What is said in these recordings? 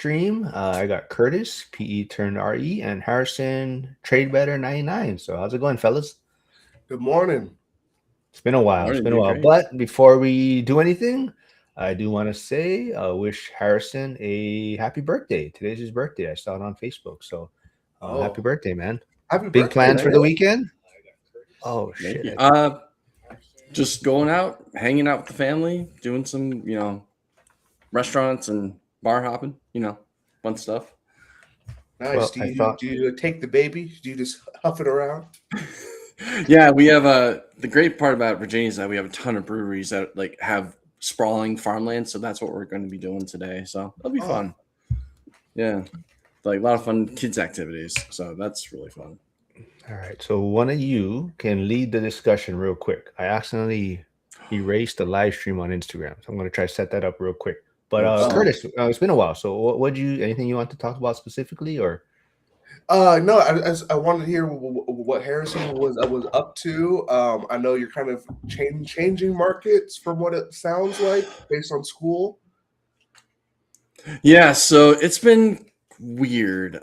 stream. I got Curtis, PE turned RE, and Harrison, Trade Better 99. So how's it going, fellas? Good morning. It's been a while. It's Morning, been a doing while. great. But before we do anything, I do want to say, wish Harrison a happy birthday. Today's his birthday. I saw it on Facebook. So happy Oh, birthday, man. happy Big birthday, plans for man. the weekend? Oh, Thank you. shit. Just going out, hanging out with the family, doing some, restaurants and bar hopping, fun stuff. Nice. Well, Do I you thought, do you take the baby? Do you just huff it around? Yeah, we have the great part about Virginia is that we have a ton of breweries that like have sprawling farmland, so that's what we're going to be doing today. So it'll be Oh, fun. Yeah, like a lot of fun kids activities. So that's really fun. all right. So one of you can lead the discussion real quick. I accidentally erased the live stream on Instagram. So I'm going to try to set that up real quick. But Oops. oh. Curtis, it's been a while. So anything you want to talk about specifically or? No. I wanted to hear what Harrison was up to. I know you're kind of changing markets from what it sounds like based on school. Yeah, so it's been weird.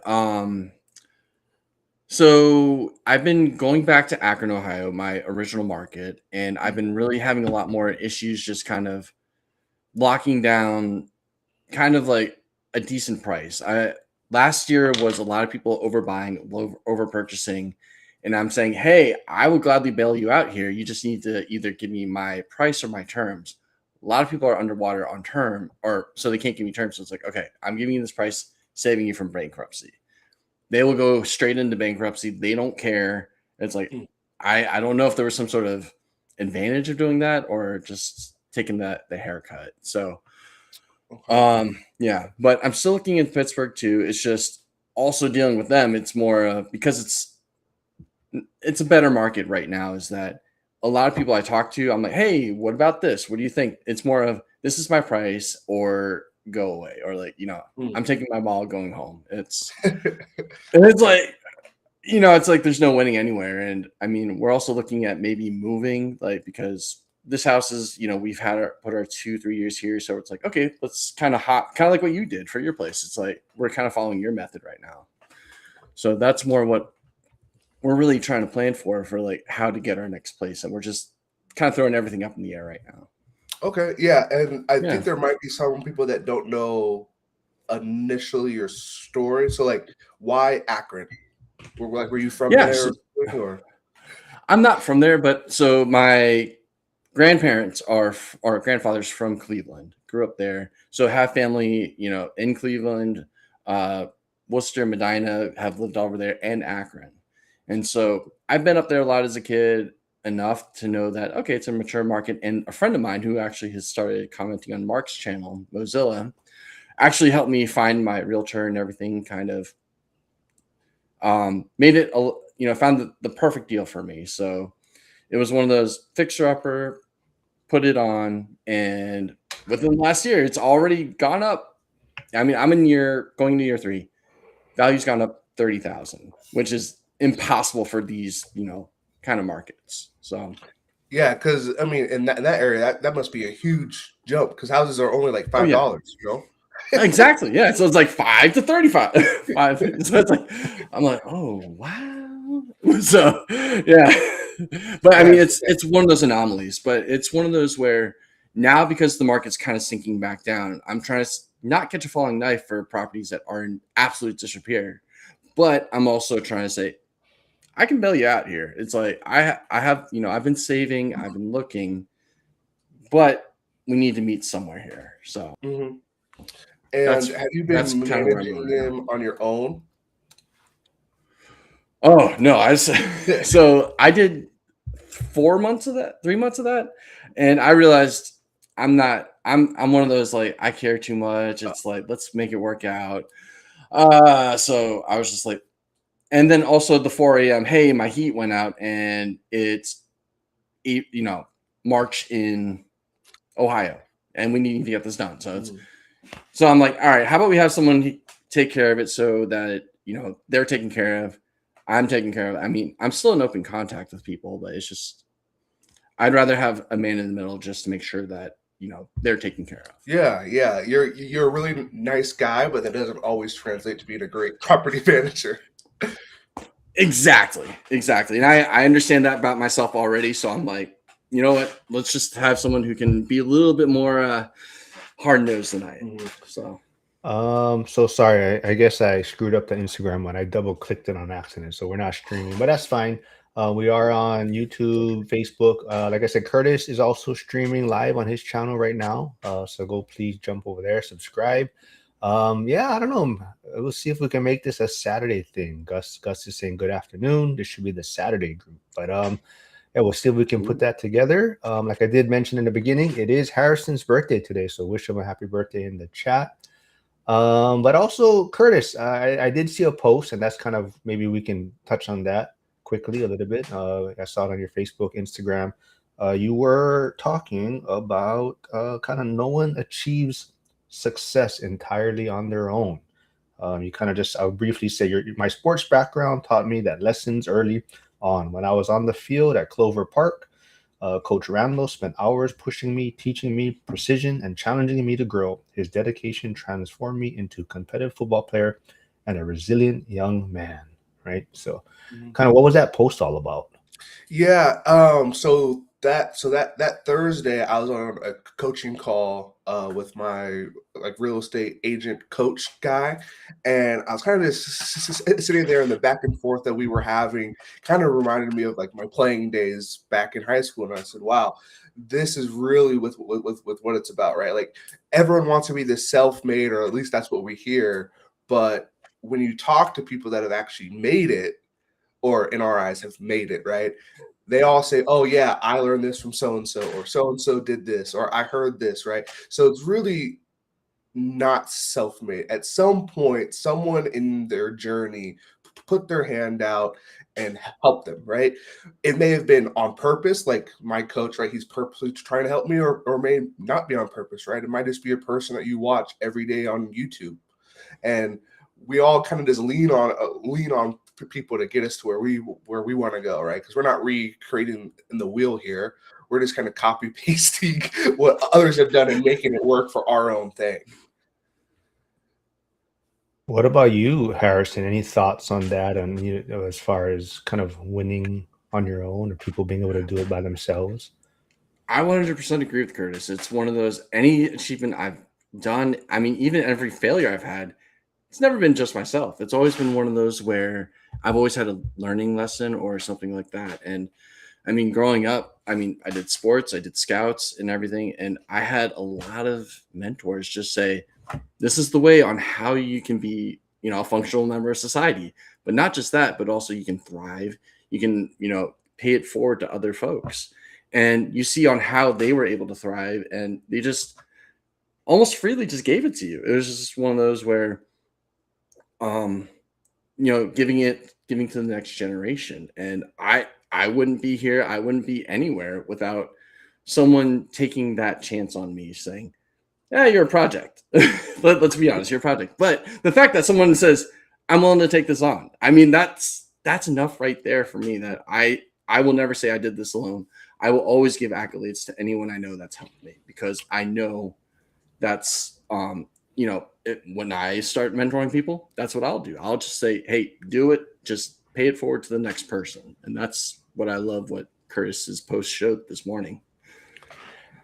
So I've been going back to Akron, Ohio, my original market, and I've been really having a lot more issues just kind of locking down kind of like a decent price. I last year was a lot of people overbuying, over purchasing, and I'm saying, "Hey, I will gladly bail you out here. You just need to either give me my price or my terms." A lot of people are underwater on term, or so they can't give me terms. So it's like, okay, I'm giving you this price, saving you from bankruptcy. They will go straight into bankruptcy. They don't care. It's like Mm. I don't know if there was some sort of advantage of doing that or just taking the haircut. So Okay. yeah, but I'm still looking in Pittsburgh too. It's just also dealing with them. It's more because it's a better market right now. Is that a lot of people I talk to? I'm like, hey, what about this? What do you think? It's more of this is my price or go away or like Mm. I'm taking my ball going home. It's like it's like there's no winning anywhere. And I mean, we're also looking at maybe moving, like because this house is, we've had put our 2-3 years here. So it's like, okay, let's kind of like what you did for your place. It's like we're kind of following your method right now. So that's more what we're really trying to plan for like how to get our next place. And we're just kind of throwing everything up in the air right now. Okay. Yeah, and I Yeah. think there might be some people that don't know initially your story. So, like, why Akron? Were you from Yeah. there So or? I'm not from there, but so my grandparents are grandfathers from Cleveland, grew up there, so have family, in Cleveland, uh, Worcester, Medina, have lived over there, and Akron, and so I've been up there a lot as a kid, enough to know that okay, it's a mature market. And a friend of mine who actually has started commenting on Mark's channel, Mozilla, actually helped me find my realtor and everything, kind of made it, found the perfect deal for me. So it was one of those fixer upper, put it on, and within the last year, it's already gone up. I mean, I'm going to year 3. Value's gone up 30,000, which is impossible for these, kind of markets. So Yeah, because I mean, in that area, that must be a huge jump because houses are only like oh yeah, $5. exactly. Yeah. So it's like 5 to 35. 5. So it's like I'm like, oh wow. So yeah. But I mean Yes. it's one of those anomalies, but it's one of those where now because the market's kind of sinking back down, I'm trying to not catch a falling knife for properties that are in absolute disrepair. But I'm also trying to say I can bail you out here. It's like I have, I've been saving, I've been looking, but we need to meet somewhere here. So Hmm. And that's have you that's been kind of where I'm managing going now. them on your own? Oh no, so I did 4 months of that, 3 months of that, and I realized I'm not. I'm one of those like I care too much. It's like let's make it work out. So I was just like, and then also the 4 a.m. Hey, my heat went out, and it's March in Ohio, and we need to get this done. Mhm. So I'm like, all right, how about we have someone take care of it so that they're taken care of, I'm taken care of. I mean, I'm still in open contact with people, but it's just I'd rather have a man in the middle just to make sure that they're taken care of. Yeah, you're a really nice guy, but that doesn't always translate to being a great property manager. Exactly. And I understand that about myself already. So I'm like, you know what? Let's just have someone who can be a little bit more hard nosed than I am. So So sorry. I guess I screwed up the Instagram one. I double clicked it on accident, so we're not streaming, but that's fine. We are on YouTube, Facebook. Like I said, Curtis is also streaming live on his channel right now. So go please jump over there, subscribe. Yeah, I don't know. We'll see if we can make this a Saturday thing. Gus is saying good afternoon. This should be the Saturday group, but yeah, we'll see if we can put that together. Like I did mention in the beginning, it is Harrison's birthday today, so wish him a happy birthday in the chat. But also Curtis, I did see a post, and that's kind of, maybe we can touch on that quickly a little bit. I saw it on your Facebook, Instagram. You were talking about kind of no one achieves success entirely on their own. You kind of just, I'll briefly say, my sports background taught me that lessons early on. When I was on the field at Clover Park, Coach Randall spent hours pushing me, teaching me precision, and challenging me to grow. His dedication transformed me into a competitive football player and a resilient young man. Right. So, kind of, what was that post all about? Yeah. So that Thursday, I was on a coaching call with my real estate agent coach guy, and I was kind of just sitting there, and the back and forth that we were having kind of reminded me of my playing days back in high school. And I said, "Wow, this is really with what it's about, right? Like, everyone wants to be this self-made, or at least that's what we hear. But when you talk to people that have actually made it, or in our eyes have made it, right? They all say, oh yeah, I learned this from so-and-so, or so-and-so did this, or I heard this, right? So it's really not self-made. At some point, someone in their journey put their hand out and help them, right? It may have been on purpose, like my coach, right? He's purposely trying to help me, or may not be on purpose, right? It might just be a person that you watch every day on YouTube. And we all kind of just lean on people to get us to where we want to go, right? Because we're not recreating in the wheel here. We're just kind of copy pasting what others have done and making it work for our own thing. What about you, Harrison? Any thoughts on that? And as far as kind of winning on your own, or people being able to do it by themselves? I 100% agree with Curtis. It's one of those, any achievement I've done, I mean, even every failure I've had, it's never been just myself. It's always been one of those where I've always had a learning lesson or something like that. And I mean, growing up, I mean, I did sports, I did scouts and everything. And I had a lot of mentors just say, this is the way on how you can be, a functional member of society. But not just that, but also you can thrive. You can, pay it forward to other folks. And you see on how they were able to thrive, and they just almost freely just gave it to you. It was just one of those where, giving to the next generation. And I wouldn't be here. I wouldn't be anywhere without someone taking that chance on me, saying, yeah, you're a project. Let's be honest, you're a project. But the fact that someone says, I'm willing to take this on, I mean, that's enough right there for me, that I will never say I did this alone. I will always give accolades to anyone I know that's helped me, because I know that's, when I start mentoring people, that's what I'll do. I'll just say, hey, do it. Just pay it forward to the next person. And that's what I love, what Curtis's post showed this morning.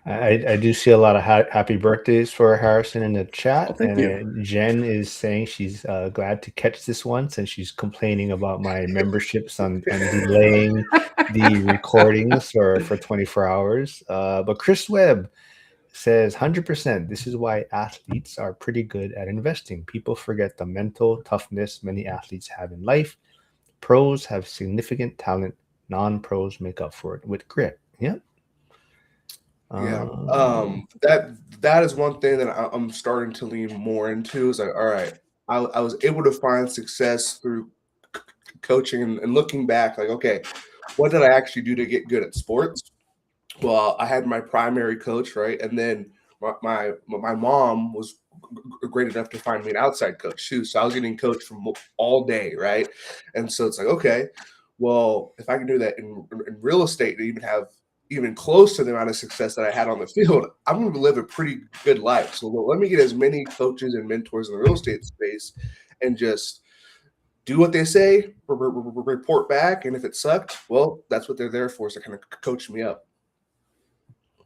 I do see a lot of happy birthdays for Harrison in the chat. Oh, thank you. Jen is saying she's glad to catch this one, since she's complaining about my memberships and delaying the recordings for 24 hours. But Chris Webb says 100%. This is why athletes are pretty good at investing. People forget the mental toughness many athletes have in life. Pros have significant talent. Non-pros make up for it with grit. Yeah. Yeah. That is one thing that I'm starting to lean more into. Is like, all right, I was able to find success through coaching, and looking back, like, okay, what did I actually do to get good at sports? Well, I had my primary coach, right? And then my mom was great enough to find me an outside coach too. So I was getting coached from all day, right? And so it's like, okay, well, if I can do that in real estate, and even have even close to the amount of success that I had on the field, I'm going to live a pretty good life. So let me get as many coaches and mentors in the real estate space and just do what they say, report back. And if it sucked, well, that's what they're there for, to kind of coach me up.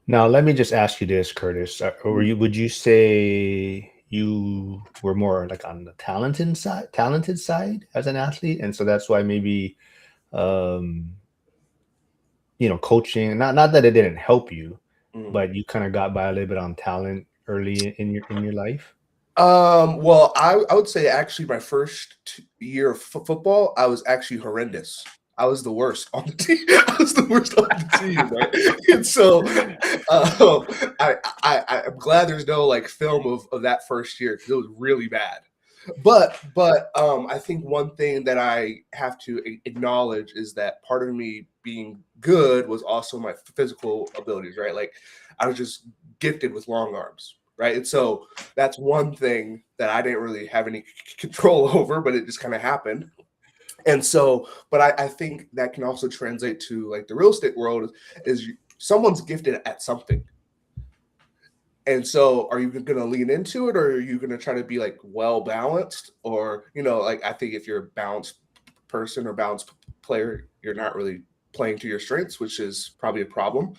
Now, let me just ask you this, Curtis. Would you say you were more like on the talented side as an athlete, and so that's why maybe coaching, not that it didn't help you, but you kind of got by a little bit on talent early in your life? Well, I would say actually my first year of football, I was actually horrendous. I was the worst on the team. I was the worst on the team, right? And so I'm glad there's no like film of that first year, because it was really bad. But I think one thing that I have to acknowledge is that part of me being good was also my physical abilities, right? Like I was just gifted with long arms, right? And so that's one thing that I didn't really have any control over, but it just kind of happened. And so, but I think that can also translate to like the real estate world is someone's gifted at something. And so are you going to lean into it, or are you going to try to be like well balanced? Or, like I think if you're a balanced person or balanced player, you're not really playing to your strengths, which is probably a problem,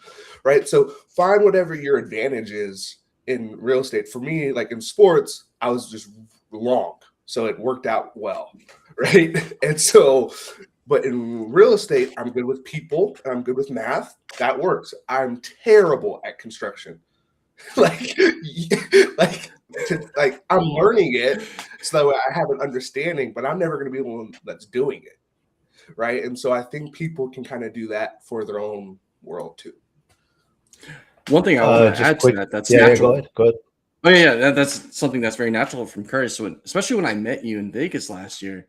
right? So find whatever your advantage is in real estate. For me, like in sports, I was just long, so it worked out well, right? And so, but in real estate, I'm good with people and I'm good with math. That works. I'm terrible at construction. like I'm learning it so that I have an understanding, but I'm never going to be the one that's doing it, right? And so I think people can kind of do that for their own world too. One thing I want to add to that, that's natural. Go ahead. Oh yeah, that's something that's very natural from Curtis. Especially when I met you in Vegas last year,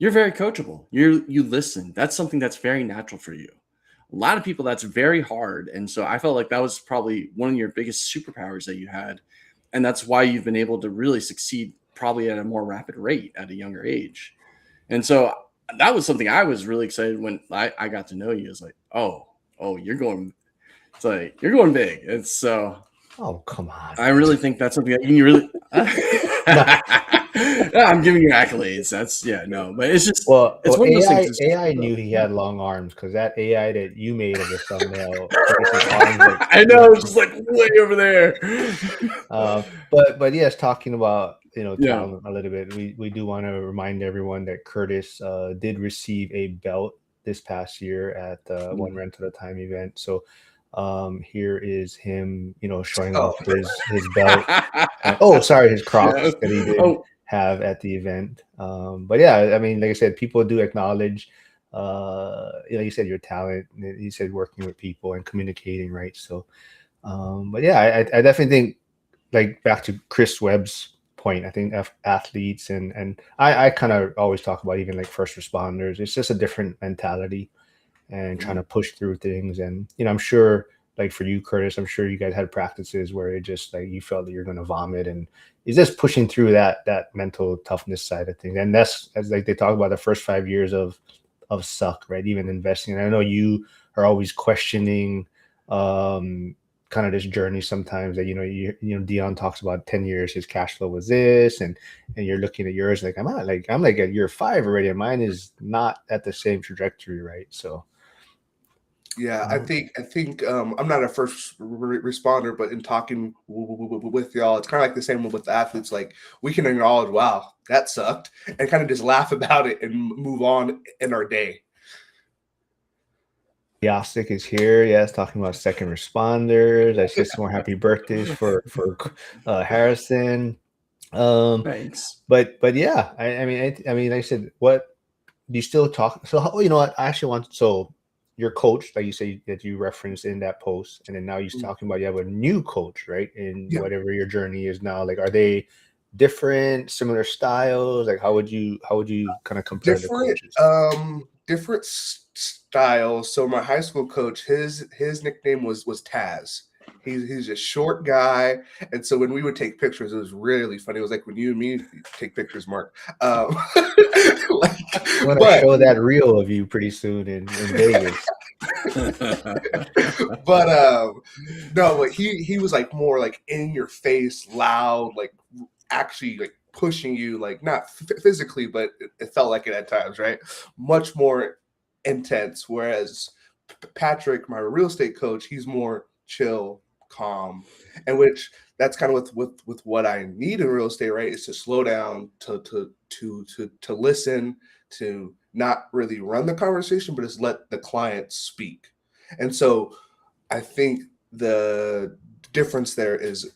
you're very coachable. You listen. That's something that's very natural for you. A lot of people, that's very hard. And so I felt like that was probably one of your biggest superpowers that you had. And that's why you've been able to really succeed probably at a more rapid rate at a younger age. And so that was something I was really excited when I got to know you. It's like, oh, you're going big. And so, oh, come on. I really think that's something that you really, I'm giving you accolades. But it's just, it's one of those things. AI knew he had long arms because that AI that you made of the thumbnail. I know, it's just like way over there. But yes, talking about talent a little bit, we do want to remind everyone that Curtis did receive a belt this past year at the One Rent at a Time event. So here is him, showing off his belt. His Crocs that he did have at the event. But yeah, I mean, like I said, people do acknowledge, you said your talent. You said working with people and communicating, right? So, but yeah, I definitely think, like back to Chris Webb's point, I think athletes and I kind of always talk about even like first responders. It's just a different mentality and trying to push through things. And, I'm sure like for you, Curtis, I'm sure you guys had practices where it just like you felt that you're going to vomit, and it's just pushing through that mental toughness side of things. And that's, as like they talk about, the first 5 years of suck, right? Even investing. And I know you are always questioning kind of this journey sometimes that, Dion talks about 10 years, his cash flow was this, and you're looking at yours like, I'm like at year 5 already, and mine is not at the same trajectory, right? So yeah, I think I'm not a first responder, but in talking with y'all, it's kind of like the same with the athletes. Like we can acknowledge, wow, that sucked, and kind of just laugh about it and move on in our day. Yastik is here. Yes, talking about second responders. I said some more happy birthdays for Harrison. Thanks. But yeah, I mean, like I said, what do you still talk? So you know what? I actually want your coach, like you say that you referenced in that post, and then now you're talking about you have a new coach, right? In whatever your journey is now. Like, are they different, similar styles? Like, how would you kind of compare the coaches? Different styles. So my high school coach, his nickname was Taz. He's a short guy, and so when we would take pictures, it was really funny. It was like when you and me take pictures, Mark. I'm gonna show that reel of you pretty soon in Vegas. But no, but he was like more like in your face, loud, like actually like pushing you, like not physically, but it felt like it at times, right? Much more intense. Whereas Patrick, my real estate coach, he's more chill, calm, and which that's kind of with what I need in real estate, right? Is to slow down, to listen, to not really run the conversation, but just let the client speak. And so I think the difference there is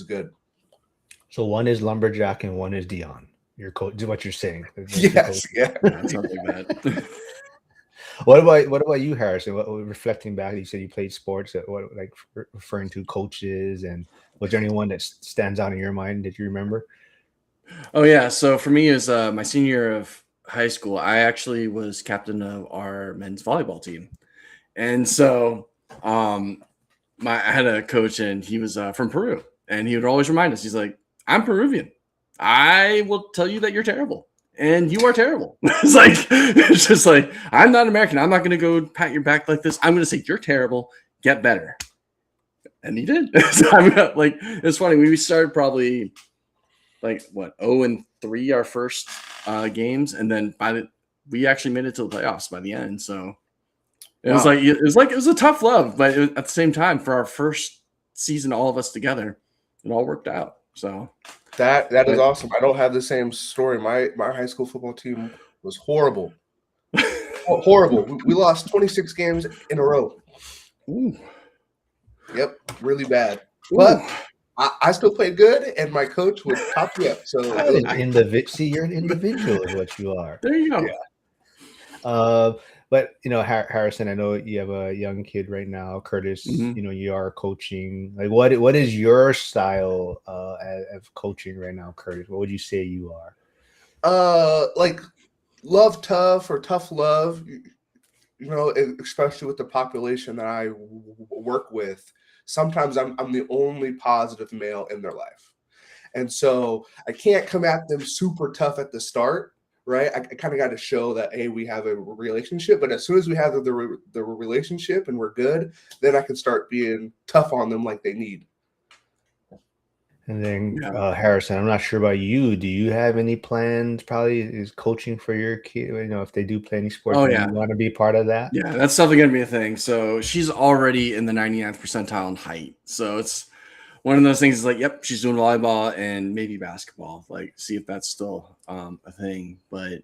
good. So one is Lumberjack and one is Dion. Your coach, what you're saying. Yes, yeah. Something like that. What about you, Harrison? Reflecting back, you said you played sports. What, like referring to coaches, and was there anyone that stands out in your mind that you remember? Oh yeah. So for me, as my senior year of high school, I actually was captain of our men's volleyball team, and so I had a coach, and he was from Peru, and he would always remind us. He's like, "I'm Peruvian. I will tell you that you're terrible." And you are terrible. It's just like, I'm not American. I'm not going to go pat your back like this. I'm going to say, you're terrible. Get better. And he did. So like, it's funny. We started probably like 0-3 our first games. And then we actually made it to the playoffs by the end. So it was it was a tough love, but at the same time, for our first season, all of us together, it all worked out. So that is awesome. I don't have the same story. My high school football team was horrible. Horrible. We lost 26 games in a row. Ooh. Yep, really bad. Ooh. But I still played good, and my coach would top me up. So See, you're an individual is what you are. There you go. Yeah. But Harrison, I know you have a young kid right now. Curtis, you are coaching. Like, what is your style of coaching right now, Curtis? What would you say you are? Like love tough or tough love. Especially with the population that I work with. Sometimes I'm the only positive male in their life, and so I can't come at them super tough at the start. Right, I kind of got to show that we have a relationship, but as soon as we have the relationship and we're good, then I can start being tough on them like they need. And then Harrison, I'm not sure about you. Do you have any plans? Probably is coaching for your kid. If they do play any sports, do you want to be part of that? Yeah, that's definitely going to be a thing. So she's already in the 99th percentile in height, so it's one of those things is like, yep, she's doing volleyball and maybe basketball. Like, see if that's still a thing. But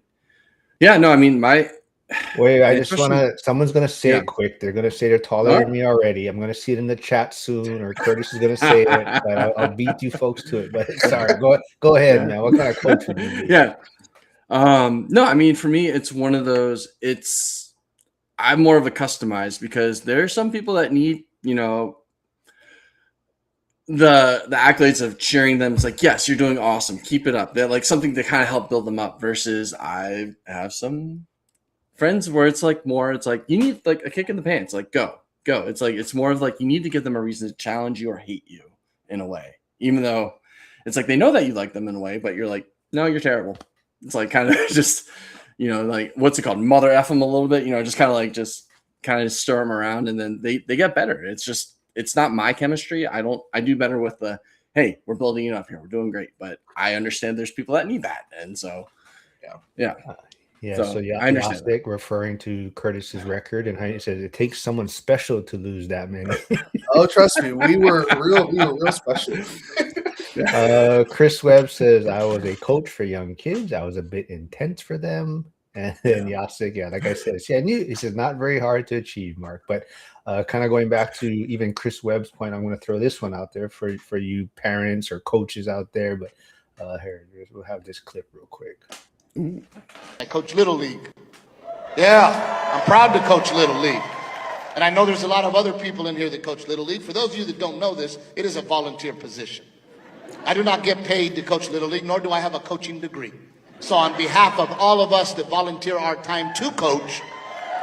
yeah, no, I mean, I just want to. Someone's gonna say it quick. They're gonna say they're taller than me already. I'm gonna see it in the chat soon, or Curtis is gonna say it. But I'll beat you folks to it. But sorry, go ahead, man. What kind of coach would you be? Yeah. No, I mean, for me, it's one of those. I'm more of a customized because there are some people that need, the accolades of cheering them. It's like, yes, you're doing awesome, keep it up. They're like something to kind of help build them up, versus I have some friends where it's like you need like a kick in the pants, like go. It's like, it's more of like you need to give them a reason to challenge you or hate you in a way, even though it's like they know that you like them in a way, but you're like, no, you're terrible. It's like kind of just like, what's it called, mother F them a little bit, just kind of stir them around, and then they get better. It's not my chemistry. I do better with the, hey, we're building it up here, we're doing great. But I understand there's people that need that. And so, yeah. So I understand that. Referring to Curtis's record, and how he says it takes someone special to lose that many. Oh, trust me, we were real special. Chris Webb says, I was a coach for young kids. I was a bit intense for them. And then Yasik, like I said, it's not very hard to achieve, Mark. But kind of going back to even Chris Webb's point, I'm going to throw this one out there for you parents or coaches out there. But here, we'll have this clip real quick. I coach Little League. Yeah, I'm proud to coach Little League. And I know there's a lot of other people in here that coach Little League. For those of you that don't know this, it is a volunteer position. I do not get paid to coach Little League, nor do I have a coaching degree. So on behalf of all of us that volunteer our time to coach,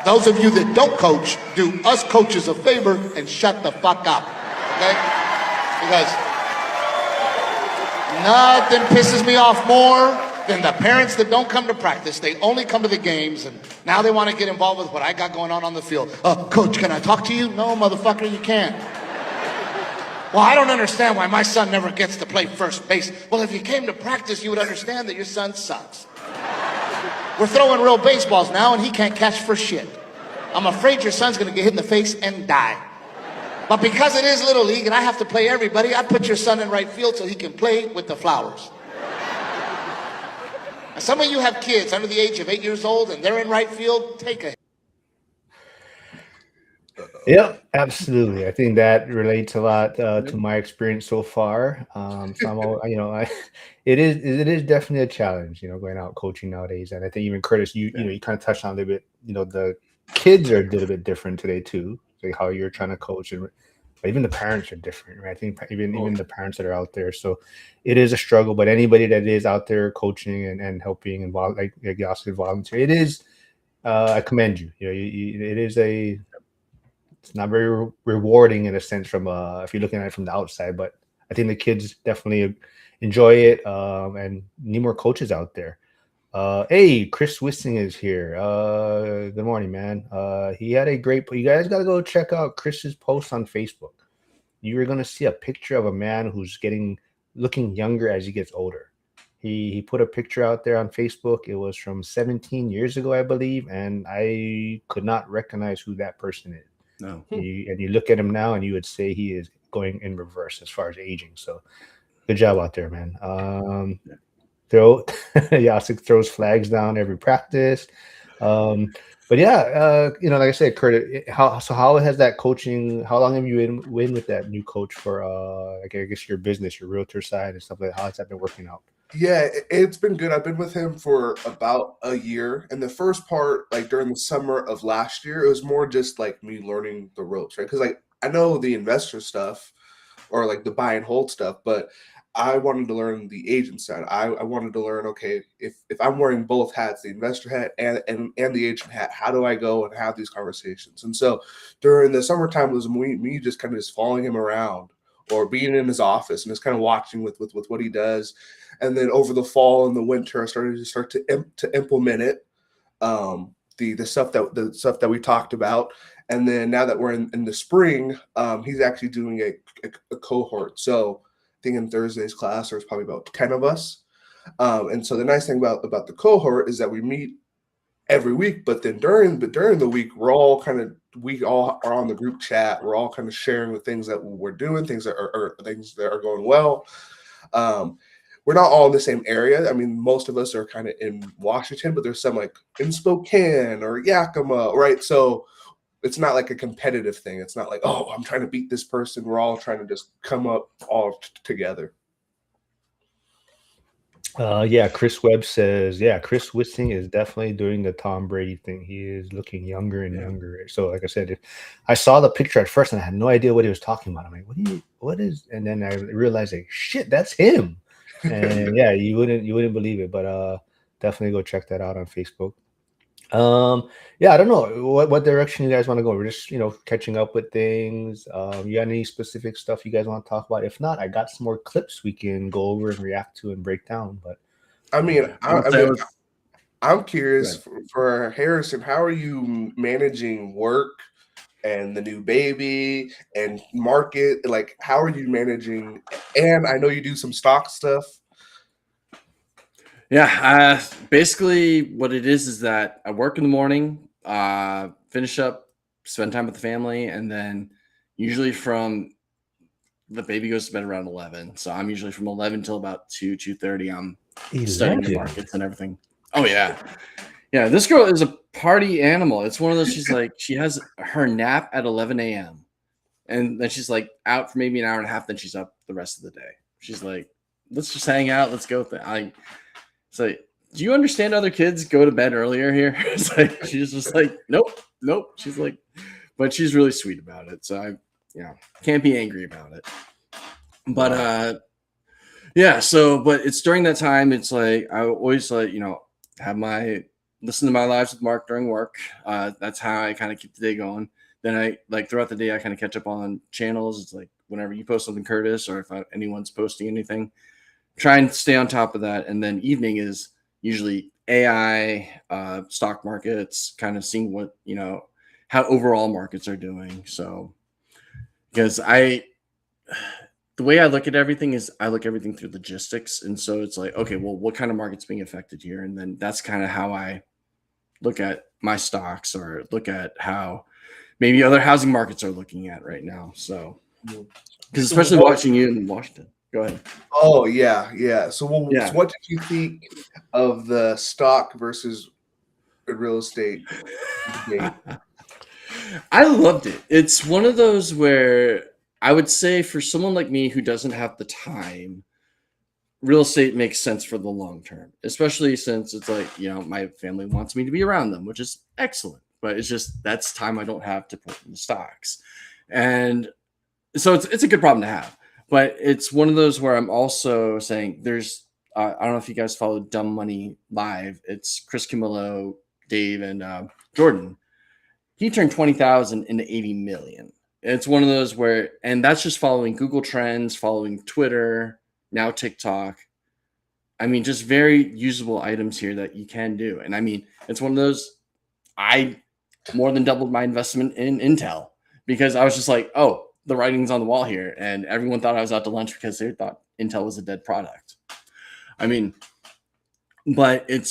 those of you that don't coach, do us coaches a favor and shut the fuck up, okay? Because nothing pisses me off more Then the parents that don't come to practice, they only come to the games, and now they want to get involved with what I got going on the field. Coach, can I talk to you? No, motherfucker, you can't. Well, I don't understand why my son never gets to play first base. Well, if you came to practice, you would understand that your son sucks. We're throwing real baseballs now, and he can't catch for shit. I'm afraid your son's going to get hit in the face and die. But because it is Little League and I have to play everybody, I put your son in right field so he can play with the flowers. Now, some of you have kids under the age of 8 years old and they're in right field, take a... Yep, absolutely. I think that relates a lot to my experience so far. So I'm, it is definitely a challenge, going out coaching nowadays. And I think even Curtis, you kind of touched on a little bit. The kids are a little bit different today too, like how you're trying to coach, and even the parents are different, right? I think even the parents that are out there. So it is a struggle. But anybody that is out there coaching and helping and like you also volunteer, it is. I commend you. It is a. It's not very rewarding in a sense from if you're looking at it from the outside, but I think the kids definitely enjoy it and need more coaches out there. Hey, Chris Wissing is here. Good morning, man. He had a great. You guys got to go check out Chris's post on Facebook. You're gonna see a picture of a man who's looking younger as he gets older. He put a picture out there on Facebook. It was from 17 years ago, I believe, and I could not recognize who that person is. No. And you look at him now and you would say he is going in reverse as far as aging. So good job out there, man. Yasik throws flags down every practice. But yeah, like I said, Kurt, how has that coaching, how long have you been with that new coach for I guess your business, your realtor side and stuff like that? How has that been working out? Yeah, it's been good. I've been with him for about a year. And the first part, like during the summer of last year, it was more just like me learning the ropes, right? Because like I know the investor stuff or like the buy and hold stuff, but I wanted to learn the agent side. I wanted to learn, okay, if I'm wearing both hats, the investor hat and the agent hat, how do I go and have these conversations? And so during the summertime, it was me just kind of just following him around or being in his office and just kind of watching with what he does. And then over the fall and the winter, I started to implement it, the stuff that we talked about. And then now that we're in the spring, he's actually doing a cohort. So I think in Thursday's class, there's probably about 10 of us. And so the nice thing about the cohort is that we meet every week, but then during the week, we all are on the group chat. We're all kind of sharing the things that we're doing, things that are going well. We're not all in the same area. I mean, most of us are kind of in Washington, but there's some like in Spokane or Yakima, right? So it's not like a competitive thing. It's not like, oh, I'm trying to beat this person. We're all trying to just come up all together. Chris Webb says, Chris Wissing is definitely doing the Tom Brady thing. He is looking younger and younger. So like I said, I saw the picture at first and I had no idea what he was talking about. I'm like, what is, and then I realized like, shit, that's him. And yeah, you wouldn't believe it, but definitely go check that out on Facebook. I don't know what direction you guys want to go. We're just catching up with things. You got any specific stuff you guys want to talk about? If not, I got some more clips we can go over and react to and break down. But I'm curious for Harrison, how are you managing work and the new baby and market? Like, how are you managing? And I know you do some stock stuff. Yeah, basically what it is that I work in the morning, finish up, spend time with the family, and then usually from the baby goes to bed around 11. So I'm usually from 11 till about 2:30. I'm studying the markets and everything. Oh yeah. Yeah, this girl is a party animal. It's one of those, she has her nap at 11 a.m. And then she's like out for maybe an hour and a half, then she's up the rest of the day. She's like, let's just hang out, let's go. It's like, do you understand other kids go to bed earlier here? It's like, she's just like, nope. She's like, but she's really sweet about it. So I can't be angry about it. But but it's during that time, it's like, I always have listen to my Lives with Mark during work. That's how I kind of keep the day going. Then I throughout the day, I kind of catch up on channels. It's like whenever you post something, Curtis, or if anyone's posting anything, try and stay on top of that. And then evening is usually AI, stock markets, kind of seeing what, how overall markets are doing. So, because the way I look at everything is I look everything through logistics. And so it's like, okay, well, what kind of market's being affected here? And then that's kind of how I look at my stocks or look at how maybe other housing markets are looking at right now. So, because especially watching you in Washington. Go ahead. Oh yeah. So what did you think of the stock versus real estate debate? I loved it. It's one of those where I would say for someone like me who doesn't have the time, real estate makes sense for the long term, especially since it's like, my family wants me to be around them, which is excellent. But it's just that's time I don't have to put in the stocks. And so it's a good problem to have. But it's one of those where I'm also saying there's I don't know if you guys follow Dumb Money Live. It's Chris Camillo, Dave, and Jordan. He turned 20,000 into 80 million. It's one of those where, and that's just following Google Trends, following Twitter, now TikTok. I mean, just very usable items here that you can do. And I mean, it's one of those, I more than doubled my investment in Intel because I was just like, oh, the writing's on the wall here. And everyone thought I was out to lunch because they thought Intel was a dead product. I mean, but at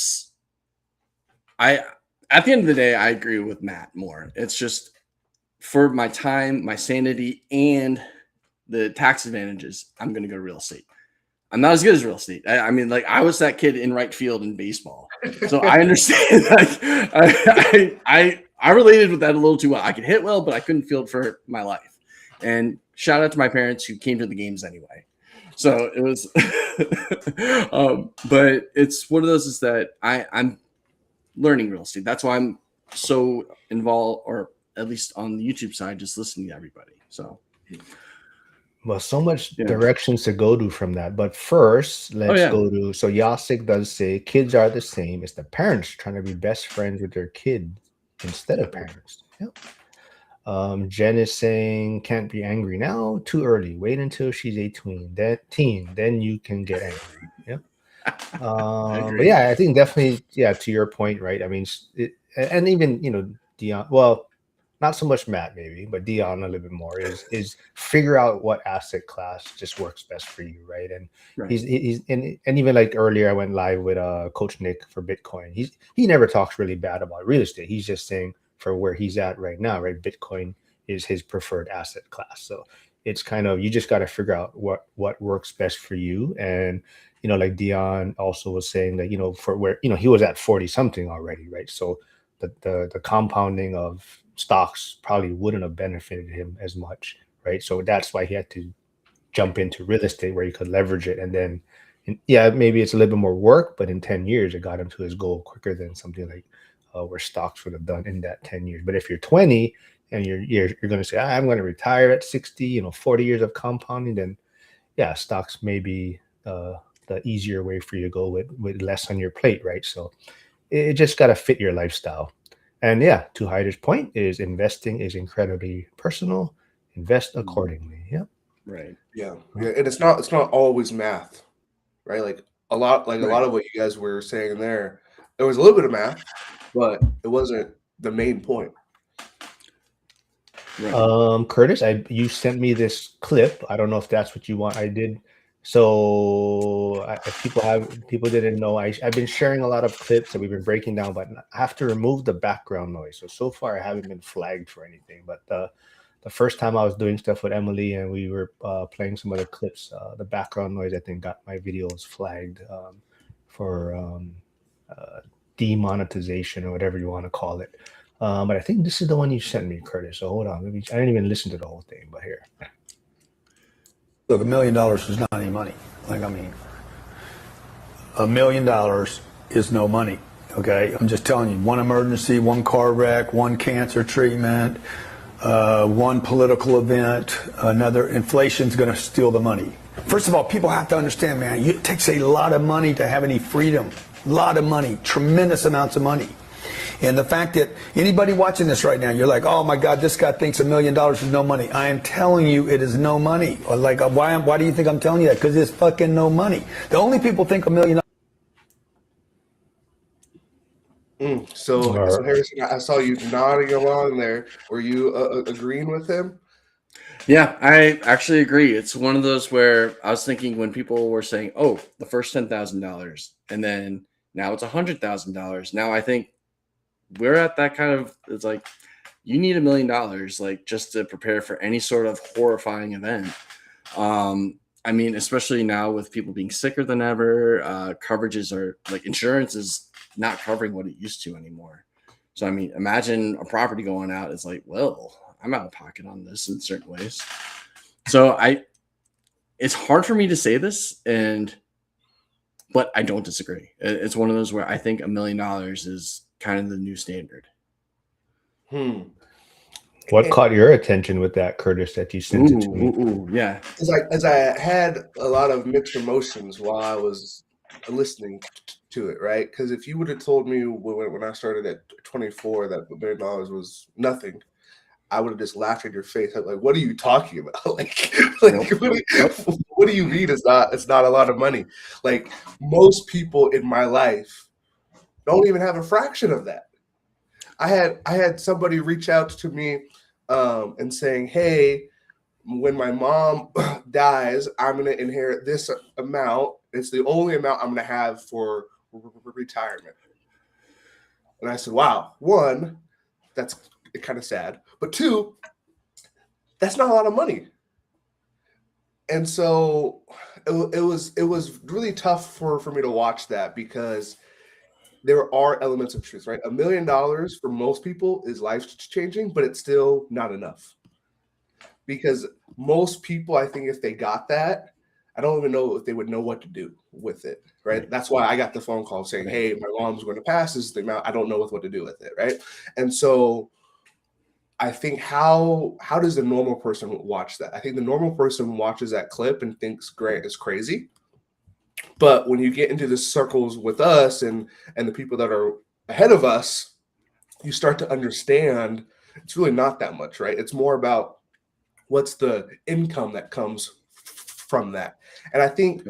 the end of the day, I agree with Matt more. It's just for my time, my sanity, and the tax advantages, I'm going to go real estate. I'm not as good as real estate. I mean, like I was that kid in right field in baseball. So I understand. Like, I related with that a little too well. I could hit well, but I couldn't field for my life. And shout out to my parents who came to the games anyway. So it was, but it's one of those is that I'm learning real estate. That's why I'm so involved, or at least on the YouTube side, just listening to everybody. So, well, so much directions to go to from that. But first, let's go to, so Yasik does say kids are the same. It's the parents trying to be best friends with their kid instead of parents. Yep. Jen is saying can't be angry now, too early. Wait until she's 18, then you can get angry. Yep. But yeah, I think definitely, to your point, right? I mean, and even Dion, well, not so much Matt maybe, but Dion a little bit more is figure out what asset class just works best for you, right? And he's and even like earlier I went live with Coach Nick for Bitcoin. He never talks really bad about real estate. He's just saying for where he's at right now, right? Bitcoin is his preferred asset class. So it's kind of, you just got to figure out what works best for you. And, like Dion also was saying that, for where, he was at 40 something already, right? So the compounding of stocks probably wouldn't have benefited him as much, right? So that's why he had to jump into real estate where he could leverage it. And then, maybe it's a little bit more work, but in 10 years, it got him to his goal quicker than something like where stocks would have done in that 10 years. But if you're 20 and you're going to say, I'm going to retire at 60, 40 years of compounding, then stocks may be the easier way for you to go with less on your plate, right? So it just got to fit your lifestyle. And to Hyder's point, is investing is incredibly personal. Invest accordingly. Yeah. Right. Yeah. And it's not always math, right? Like a lot of what you guys were saying there was a little bit of math, but it wasn't the main point. Right. Curtis, you sent me this clip. I don't know if that's what you want. I did. So people didn't know. I've been sharing a lot of clips that we've been breaking down, but I have to remove the background noise. So far I haven't been flagged for anything. But the first time I was doing stuff with Emily and we were playing some other clips, the background noise I think got my videos flagged for demonetization or whatever you want to call it. But I think this is the one you sent me, Curtis. So hold on. Maybe I didn't even listen to the whole thing, but here. Look, $1 million is not any money. Like, I mean, $1 million is no money. Okay, I'm just telling you, one emergency, one car wreck, one cancer treatment, one political event, another inflation's going to steal the money. First of all, people have to understand, man, it takes a lot of money to have any freedom. A lot of money, tremendous amounts of money. And the fact that anybody watching this right now, you're like, oh my God, this guy thinks $1 million is no money. I am telling you it is no money. Or like, why do you think I'm telling you that? Because it's fucking no money. The only people think $1 million. So Or Harrison, I saw you nodding along there. Were you agreeing with him? Yeah, I actually agree. It's one of those where I was thinking when people were saying, "Oh, the first $10,000," and then now it's $100,000. Now I think we're at that kind of. It's like you need $1,000,000, like just to prepare for any sort of horrifying event. I mean, especially now with people being sicker than ever, coverages are like insurance is not covering what it used to anymore. So I mean, imagine a property going out. It's like, well, I'm out of pocket on this in certain ways. So it's hard for me to say this, but I don't disagree. It's one of those where I think $1,000,000 is kind of the new standard. what caught your attention with that, Curtis, that you sent it to me? Yeah. As I had a lot of mixed emotions while I was listening to it, right? Because if you would have told me when I started at 24 that $1 million was nothing, I would have just laughed in your face. I'm like, what are you talking about? like what do you mean it's not a lot of money? Like most people in my life don't even have a fraction of that. I had somebody reach out to me and saying, hey, when my mom dies, I'm going to inherit this amount. It's the only amount I'm going to have for retirement. And I said, wow, one, that's kind of sad. But two, that's not a lot of money. And so it was really tough for me to watch that because there are elements of truth, right? $1 million for most people is life changing, but it's still not enough. Because most people, I think if they got that, I don't even know if they would know what to do with it, right? That's why I got the phone call saying, hey, my mom's going to pass this thing out. I don't know what to do with it, right? And so I think how does the normal person watch that? I think the normal person watches that clip and thinks Grant is crazy. But when you get into the circles with us and the people that are ahead of us, you start to understand it's really not that much, right? It's more about what's the income that comes from that. And I think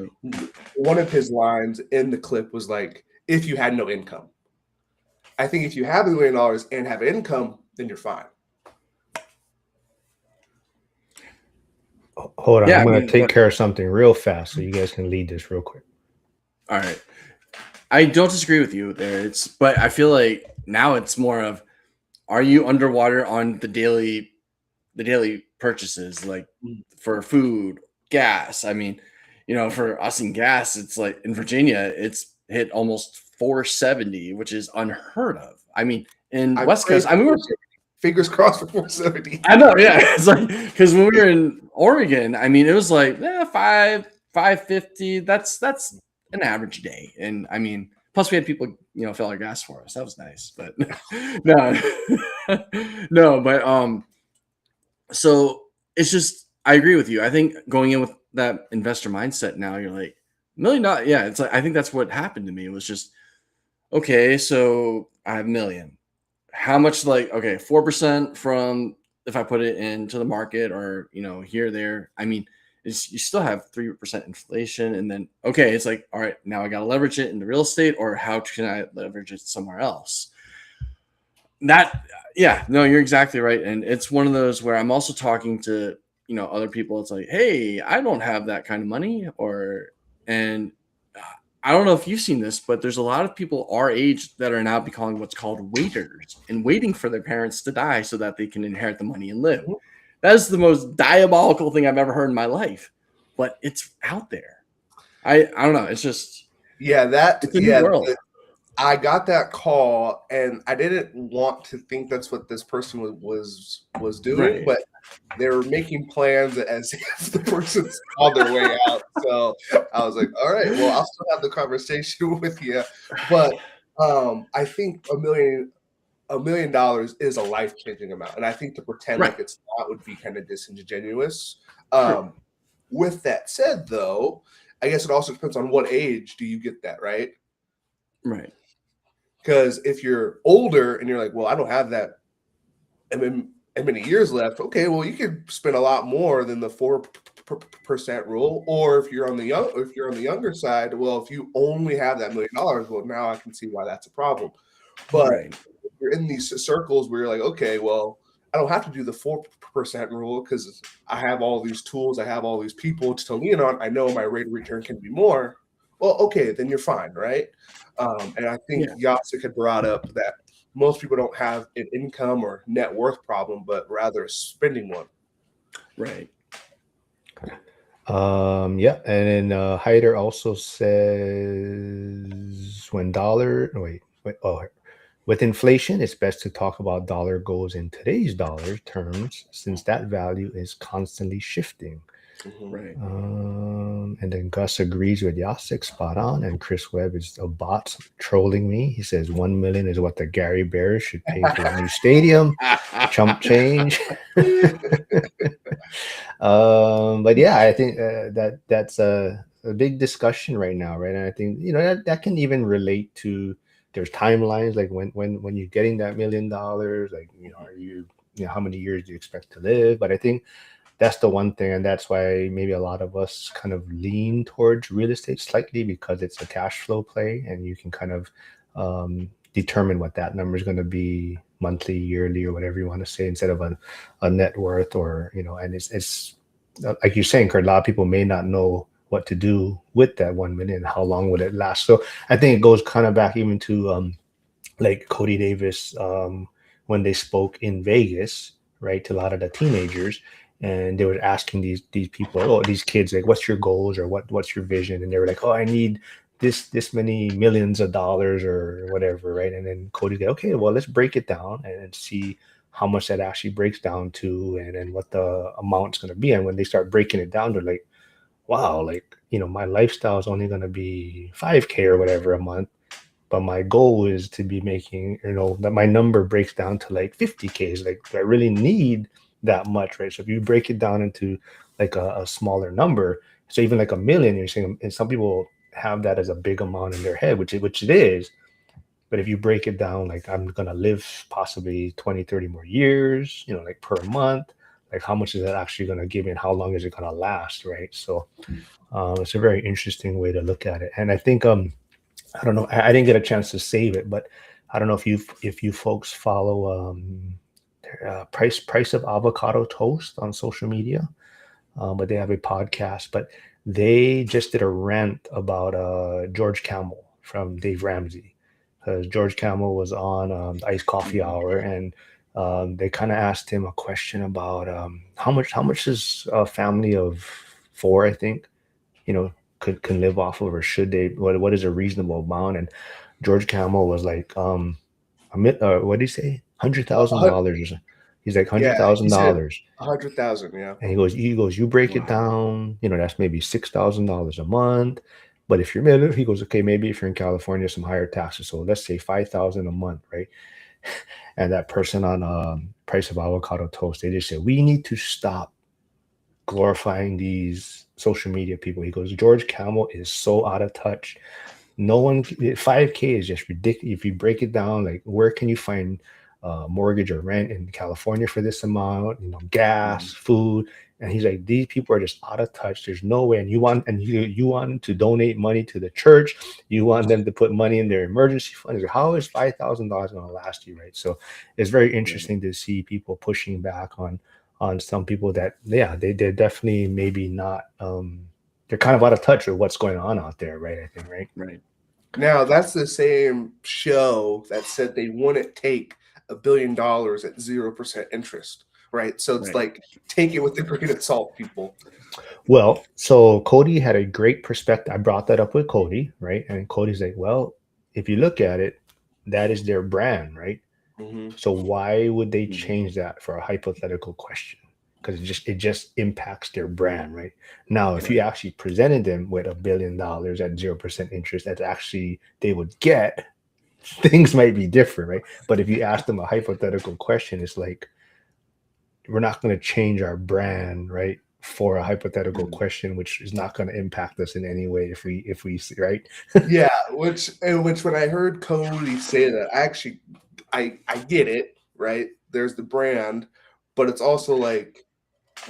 one of his lines in the clip was like, if you had no income. I think if you have $1 million and have income, then you're fine. Hold on, I'm going to take care of something real fast so you guys can lead this real quick. All right. I don't disagree with you there. But I feel like now it's more of, are you underwater on the daily purchases, like for food, gas? I mean, for us in gas, it's like in Virginia, it's hit almost $4.70, which is unheard of. I mean, in West Coast, I mean, fingers crossed for $4.70. I know, yeah. It's like because when we were in Oregon, I mean, it was like $5.50. That's an average day, and I mean, plus we had people, fill our gas for us. That was nice, but no, but so it's just I agree with you. I think going in with that investor mindset now, you're like $1 million. Yeah, it's like I think that's what happened to me. It was just okay. So I have $1 million. How much? Like 4% from if I put it into the market or here there. I mean, you still have 3% inflation, and then it's like all right, now I got to leverage it into real estate, or how can I leverage it somewhere else? You're exactly right, and it's one of those where I'm also talking to other people. It's like, hey, I don't have that kind of money, and I don't know if you've seen this, but there's a lot of people our age that are now becoming what's called waiters and waiting for their parents to die so that they can inherit the money and live. That is the most diabolical thing I've ever heard in my life, but it's out there. I don't know. It's just it's a new world. I got that call, and I didn't want to think that's what this person was doing, right. But they were making plans as if the person's on their way out. So I was like, all right, well, I'll still have the conversation with you. But I think $1 million is a life-changing amount. And I think to pretend like it's not would be kind of disingenuous. With that said, though, I guess it also depends on what age do you get that, right? Right. Because if you're older and you're like, well, I don't have that many years left. Okay, well, you could spend a lot more than the 4% rule. Or if you're on the younger side, well, if you only have that $1 million, well, now I can see why that's a problem. But Right. you're in these circles where you're like, okay, well, I don't have to do the 4% rule because I have all these tools, I have all these people to lean on. I know my rate of return can be more. Well, okay, then you're fine, right? And I think Yeah. Yasik had brought up that most people don't have an income or net worth problem, but rather a spending one. Right. Yeah, and then Hyder also says when dollar with inflation, it's best to talk about dollar goals in today's dollar terms since that value is constantly shifting. Right. And then Gus agrees with Yasik, spot on. And Chris Webb is a bot trolling me. He says 1 million is what the Gary Bears should pay for the new stadium. Chump change. But yeah, I think that's a big discussion right now, right? And I think that can even relate to there's timelines like when you're getting that $1 million, like are you how many years do you expect to live? But I think that's the one thing, and that's why maybe a lot of us kind of lean towards real estate slightly because it's a cash flow play, and you can kind of determine what that number is going to be monthly, yearly, or whatever you want to say, instead of a net worth or and it's like you're saying, Kurt, a lot of people may not know what to do with that 1 million. How long would it last? So I think it goes kind of back even to like Cody Davis when they spoke in Vegas, right, to a lot of the teenagers. And they were asking these people, these kids, like, what's your goals or what's your vision? And they were like, I need this many millions of dollars or whatever, right? And then Cody's like, okay, well, let's break it down and see how much that actually breaks down to and what the amount's going to be. And when they start breaking it down, they're like, wow, like, my lifestyle is only going to be 5K or whatever a month. But my goal is to be making, that my number breaks down to like 50K. Like, do I really need that much, right? So if you break it down into like a smaller number, so even like $1 million, you're saying, and some people have that as a big amount in their head, which it is. But if you break it down, like I'm going to live possibly 20, 30 more years, like per month, like how much is that actually going to give me and how long is it going to last, right? So it's a very interesting way to look at it. And I think, I don't know, I didn't get a chance to save it, but I don't know if you folks follow Price of Avocado Toast on social media, but they have a podcast. But they just did a rant about George Camel from Dave Ramsey, because George Camel was on the Iced Coffee Hour, and they kind of asked him a question about how much is a family of 4, I think, can live off of, or should they? What is a reasonable amount? And George Camel was like, what did he say? $100,000. He's like $100,000. 100,000, yeah. And he goes, you break it down, that's maybe $6,000 a month. But if you're middle, he goes, okay, maybe if you're in California, some higher taxes. So let's say $5,000 a month, right? And that person on Price of Avocado Toast, they just said, we need to stop glorifying these social media people. He goes, George Camel is so out of touch. No one, 5K is just ridiculous. If you break it down, like, where can you find mortgage or rent in California for this amount, gas, food? And he's like, these people are just out of touch. There's no way. And you want them to donate money to the church. You want them to put money in their emergency fund. Like, how is $5,000 going to last you, right? So it's very interesting to see people pushing back on some people that, they're definitely maybe not, they're kind of out of touch with what's going on out there, right? I think, right? Right. Now, that's the same show that said they wouldn't take $1 billion at 0% interest, right? So it's like, take it with a grain of salt, people. Well, so Cody had a great perspective. I brought that up with Cody, right? And Cody's like, well, if you look at it, that is their brand, right? Mm-hmm. So why would they change that for a hypothetical question? Because it just impacts their brand, right? Now, if you actually presented them with $1 billion at 0% interest, that actually they would get, things might be different, right? But if you ask them a hypothetical question, it's like, we're not going to change our brand, right, for a hypothetical question, which is not going to impact us in any way if we see, right? Yeah, which when I heard Cody say that, I get it, right? There's the brand, but it's also like,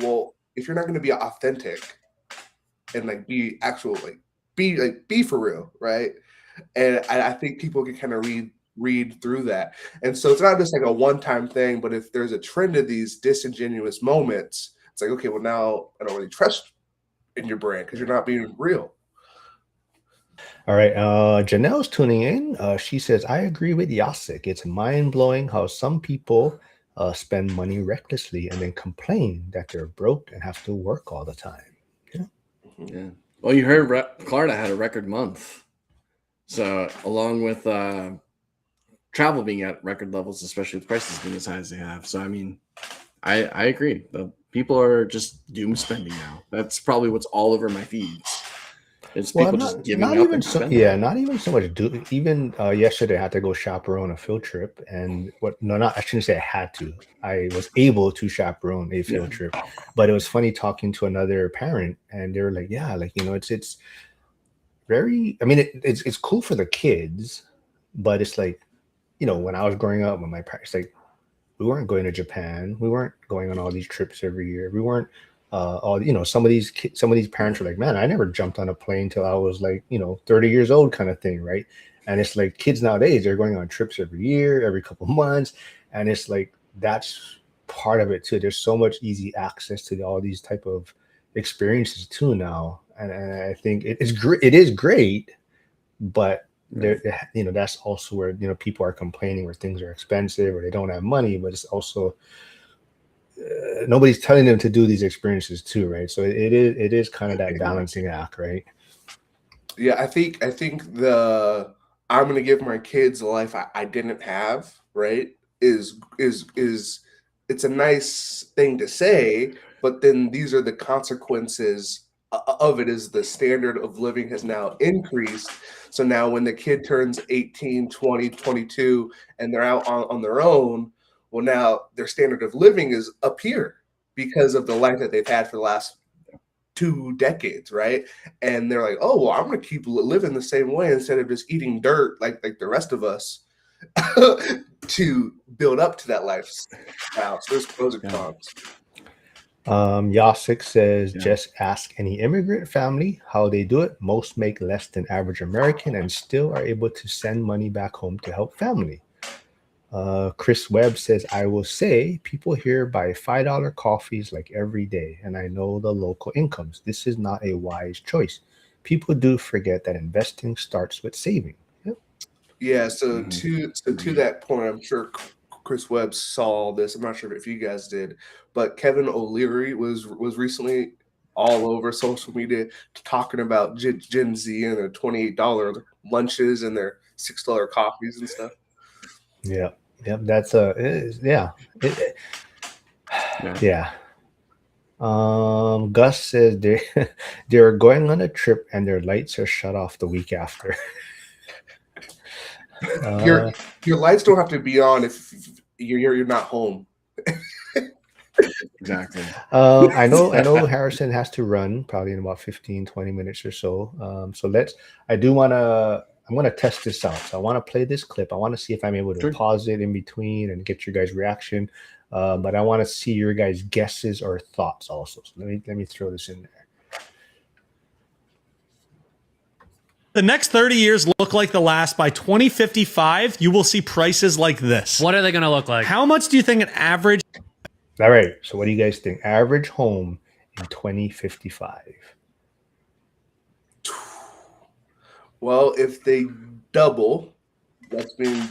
well, if you're not going to be authentic and like be for real, right? And I think people can kind of read read through that. And so it's not just like a one-time thing, but if there's a trend of these disingenuous moments, it's like, okay, well, now I don't really trust in your brand because you're not being real. All right. Janelle's tuning in. She says, I agree with Yasik. It's mind blowing how some people spend money recklessly and then complain that they're broke and have to work all the time. Yeah. Well, you heard Florida had a record month. So, along with travel being at record levels, especially with prices being as high as they have. So, I mean, I agree. The people are just doom spending now. That's probably what's all over my feeds. It's people just giving up and spending. Yeah, not even so much. Even yesterday, I had to go chaperone a field trip, and I shouldn't say I had to. I was able to chaperone a field trip, but it was funny talking to another parent, and they were like, "Yeah, like it's very. I mean, it's cool for the kids, but it's like, when I was growing up, when my parents like, we weren't going to Japan, we weren't going on all these trips every year, we weren't." Some of these parents are like, man, I never jumped on a plane till I was like, 30 years old kind of thing. Right. And it's like kids nowadays, they're going on trips every year, every couple of months. And it's like, that's part of it too. There's so much easy access to all these type of experiences too now. And I think it is great, but that's also where, people are complaining where things are expensive or they don't have money, but it's also, nobody's telling them to do these experiences too, right? So it is kind of that balancing act, right? Yeah, I think I'm gonna give my kids a life I didn't have, right? Is it's a nice thing to say, but then these are the consequences of it. Is the standard of living has now increased. So now when the kid turns 18, 20, 22, and they're out on their own, well, now their standard of living is up here because of the life that they've had for the last 2 decades, right? And they're like, oh, well, I'm going to keep living the same way instead of just eating dirt like the rest of us to build up to that lifestyle. So there's pros and cons. Yasik says, just ask any immigrant family how they do it. Most make less than average American and still are able to send money back home to help family. Chris Webb says, I will say people here buy $5 coffees like every day, and I know the local incomes. This is not a wise choice. People do forget that investing starts with saving. Yep. Yeah. So to that point, I'm sure Chris Webb saw this. I'm not sure if you guys did, but Kevin O'Leary was recently all over social media talking about Gen Z and their $28 lunches and their $6 coffees and stuff. Yeah. That's yeah. Gus says they're going on a trip and their lights are shut off the week after. Your lights don't have to be on if you're not home. Exactly. I know Harrison has to run probably in about 15-20 minutes or so. I'm going to test this out. So I want to play this clip. I want to see if I'm able to pause it in between and get your guys' reaction. But I want to see your guys' guesses or thoughts also. So let me throw this in there. The next 30 years look like the last. By 2055, you will see prices like this. What are they going to look like? How much do you think an average... All right. So what do you guys think? Average home in 2055. Well, if they double, that's being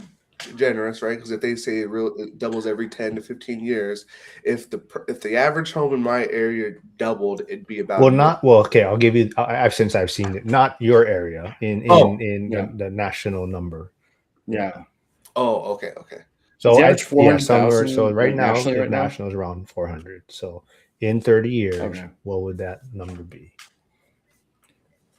generous, right? Because if they say it doubles every 10 to 15 years, if the average home in my area doubled, it'd be about okay. I'll give you. Since I've seen it, not your area in the national number. Yeah. Oh, okay. So somewhere. So right now, national is around 400. So in 30 years, what would that number be?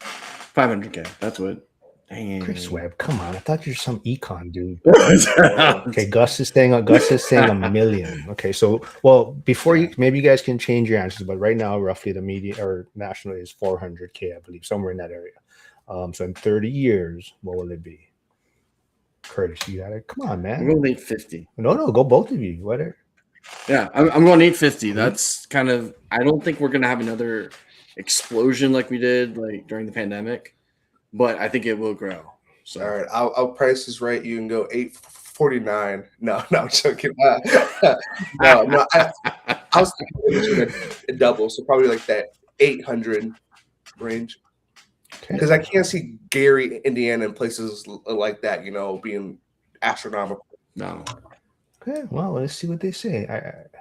500K. That's what. Dang. Chris Webb, come on! I thought you're some econ dude. Okay, Gus is saying $1 million. Okay, so before maybe you guys can change your answers, but right now roughly the median or national is 400K, I believe, somewhere in that area. So in 30 years, what will it be? Curtis, you got it. Come on, man. I'm going 850. No, go both of you. Whatever. Yeah, I'm going 850. That's kind of. I don't think we're gonna have another explosion like we did like during the pandemic, but I think it will grow. So All right, I'll price this right. You can go 849. No, I'm joking. No. I was thinking it was gonna double, so probably like that 800 range. Okay. Because I can't see Gary, Indiana, and places like that, being astronomical. no. Okay. Well, let's see what they say. I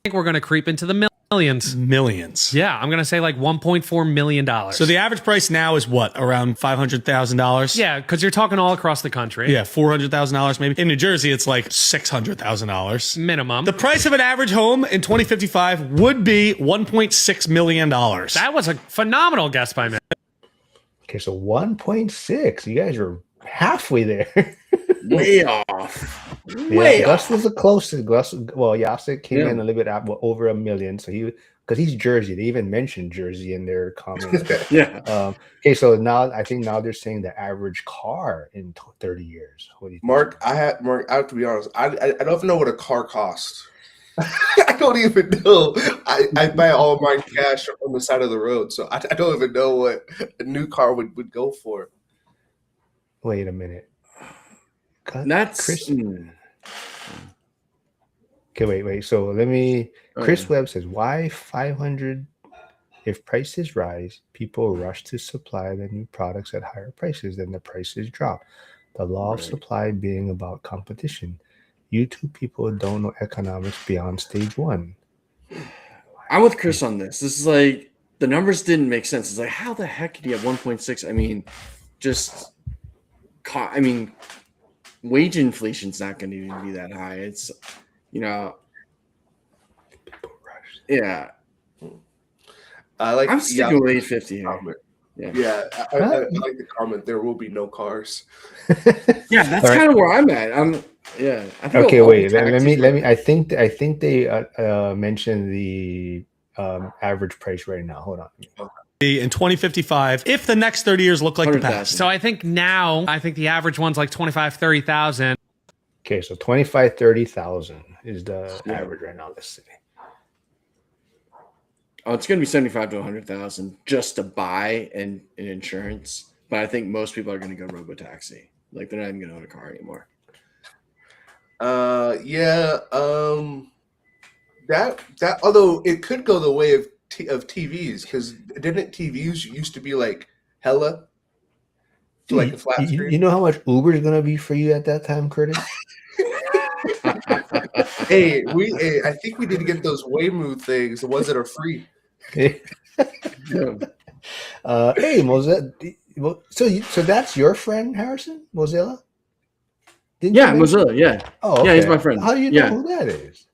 think we're going to creep into the millions. Millions. Yeah, I'm going to say like $1.4 million. So the average price now is what? Around $500,000? yeah, because you're talking all across the country. Yeah, $400,000 maybe. In New Jersey, it's like $600,000. Minimum. The price of an average home in 2055 would be $1.6 million. That was a phenomenal guess by me. Okay, so 1.6. You guys are halfway there. Way off. Yeah, Gus was the closest. Yasik came Yeah. in a little bit over $1 million. So because he's Jersey, they even mentioned Jersey in their comments. Yeah. Okay, so now I think they're saying the average car in 30 years. What do you think? Mark, I have to be honest. I don't even know what a car costs. I don't even know. I buy all mine cash on the side of the road, so I don't even know what a new car would go for. Wait a minute. That's Chris. mm. Okay, wait. So Chris Okay. Webb says, why 500? If prices rise, people rush to supply the new products at higher prices, then the prices drop. The law of Right. supply being about competition. YouTube people don't know economics beyond stage one. I'm with Chris on this. This is like the numbers didn't make sense. It's like how the heck did you have 1.6? I mean, wage inflation's not going to even be that high. It's People rush. yeah. I like. I'm sticking with 850 here. comment. Yeah. Yeah, I like the comment. There will be no cars. Yeah, that's All right. kind of where I'm at. I think Okay, a lot wait. of Let me. taxes I think they mentioned the average price right now. Hold on. In 2055, if the next 30 years look like the 100,000. past. So I think the average one's like 25, 30,000. Okay, so 25, 30,000 is the Yeah. average right now. Let's see. Oh, it's going to be 75 to 100,000 just to buy an insurance. But I think most people are going to go robo-taxi. Like they're not even going to own a car anymore. Yeah. That although it could go the way of TVs, because didn't TVs used to be like hella to like a flat You screen? know how much Uber is gonna be for you at that time, Curtis? Hey, I think we need to get those Waymo things, the ones that are free. Hey, Mozilla. So that's your friend, Harrison Mozilla? Didn't you Yeah, mention- Mozilla. Yeah. Oh, Yeah, he's okay. my friend. How do you know Yeah. who that is?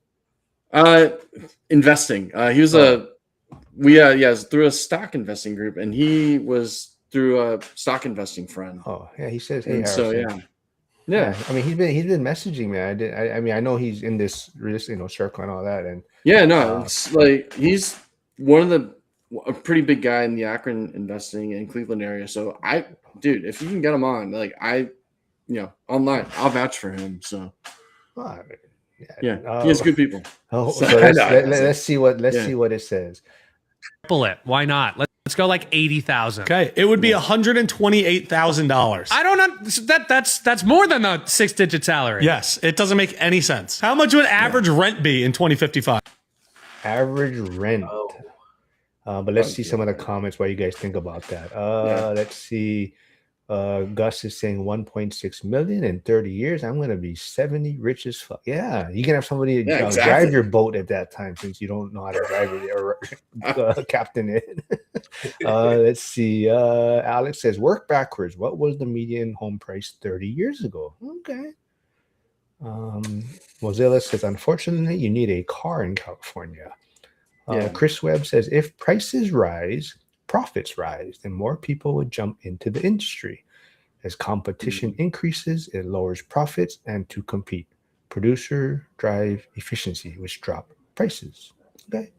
Investing. He was it's through a stock investing group, and he was through a stock investing friend. Oh, yeah. He says, "Hey, And Harrison." so yeah. I mean, he's been messaging me. I mean, I know he's in this circle and all that, and Yeah, no, it's like he's one of a pretty big guy in the Akron investing in Cleveland area. So if you can get him on, online, I'll vouch for him. So well, yeah, he has good people. Oh, So- so let's, I know. let's see what Yeah. see what it says. Triple it. Why not? Let's go like 80,000. Okay, it would be $128,000. I don't know. That's more than a 6-digit salary. Yes, it doesn't make any sense. How much would average rent be in 2055? Average rent. But let's see some of the comments. What you guys think about that? Let's see. Gus is saying 1.6 million in 30 years. I'm gonna be 70, rich as fuck. Yeah, you can have somebody drive exactly. your boat at that time since you don't know how to drive it or captain it. Let's see. Alex says work backwards. What was the median home price 30 years ago? Okay. Mozilla says unfortunately you need a car in California. Chris Webb says if prices rise, profits rise, then more people would jump into the industry. As competition increases, it lowers profits, and to compete, producer drive efficiency, which drop prices. Okay.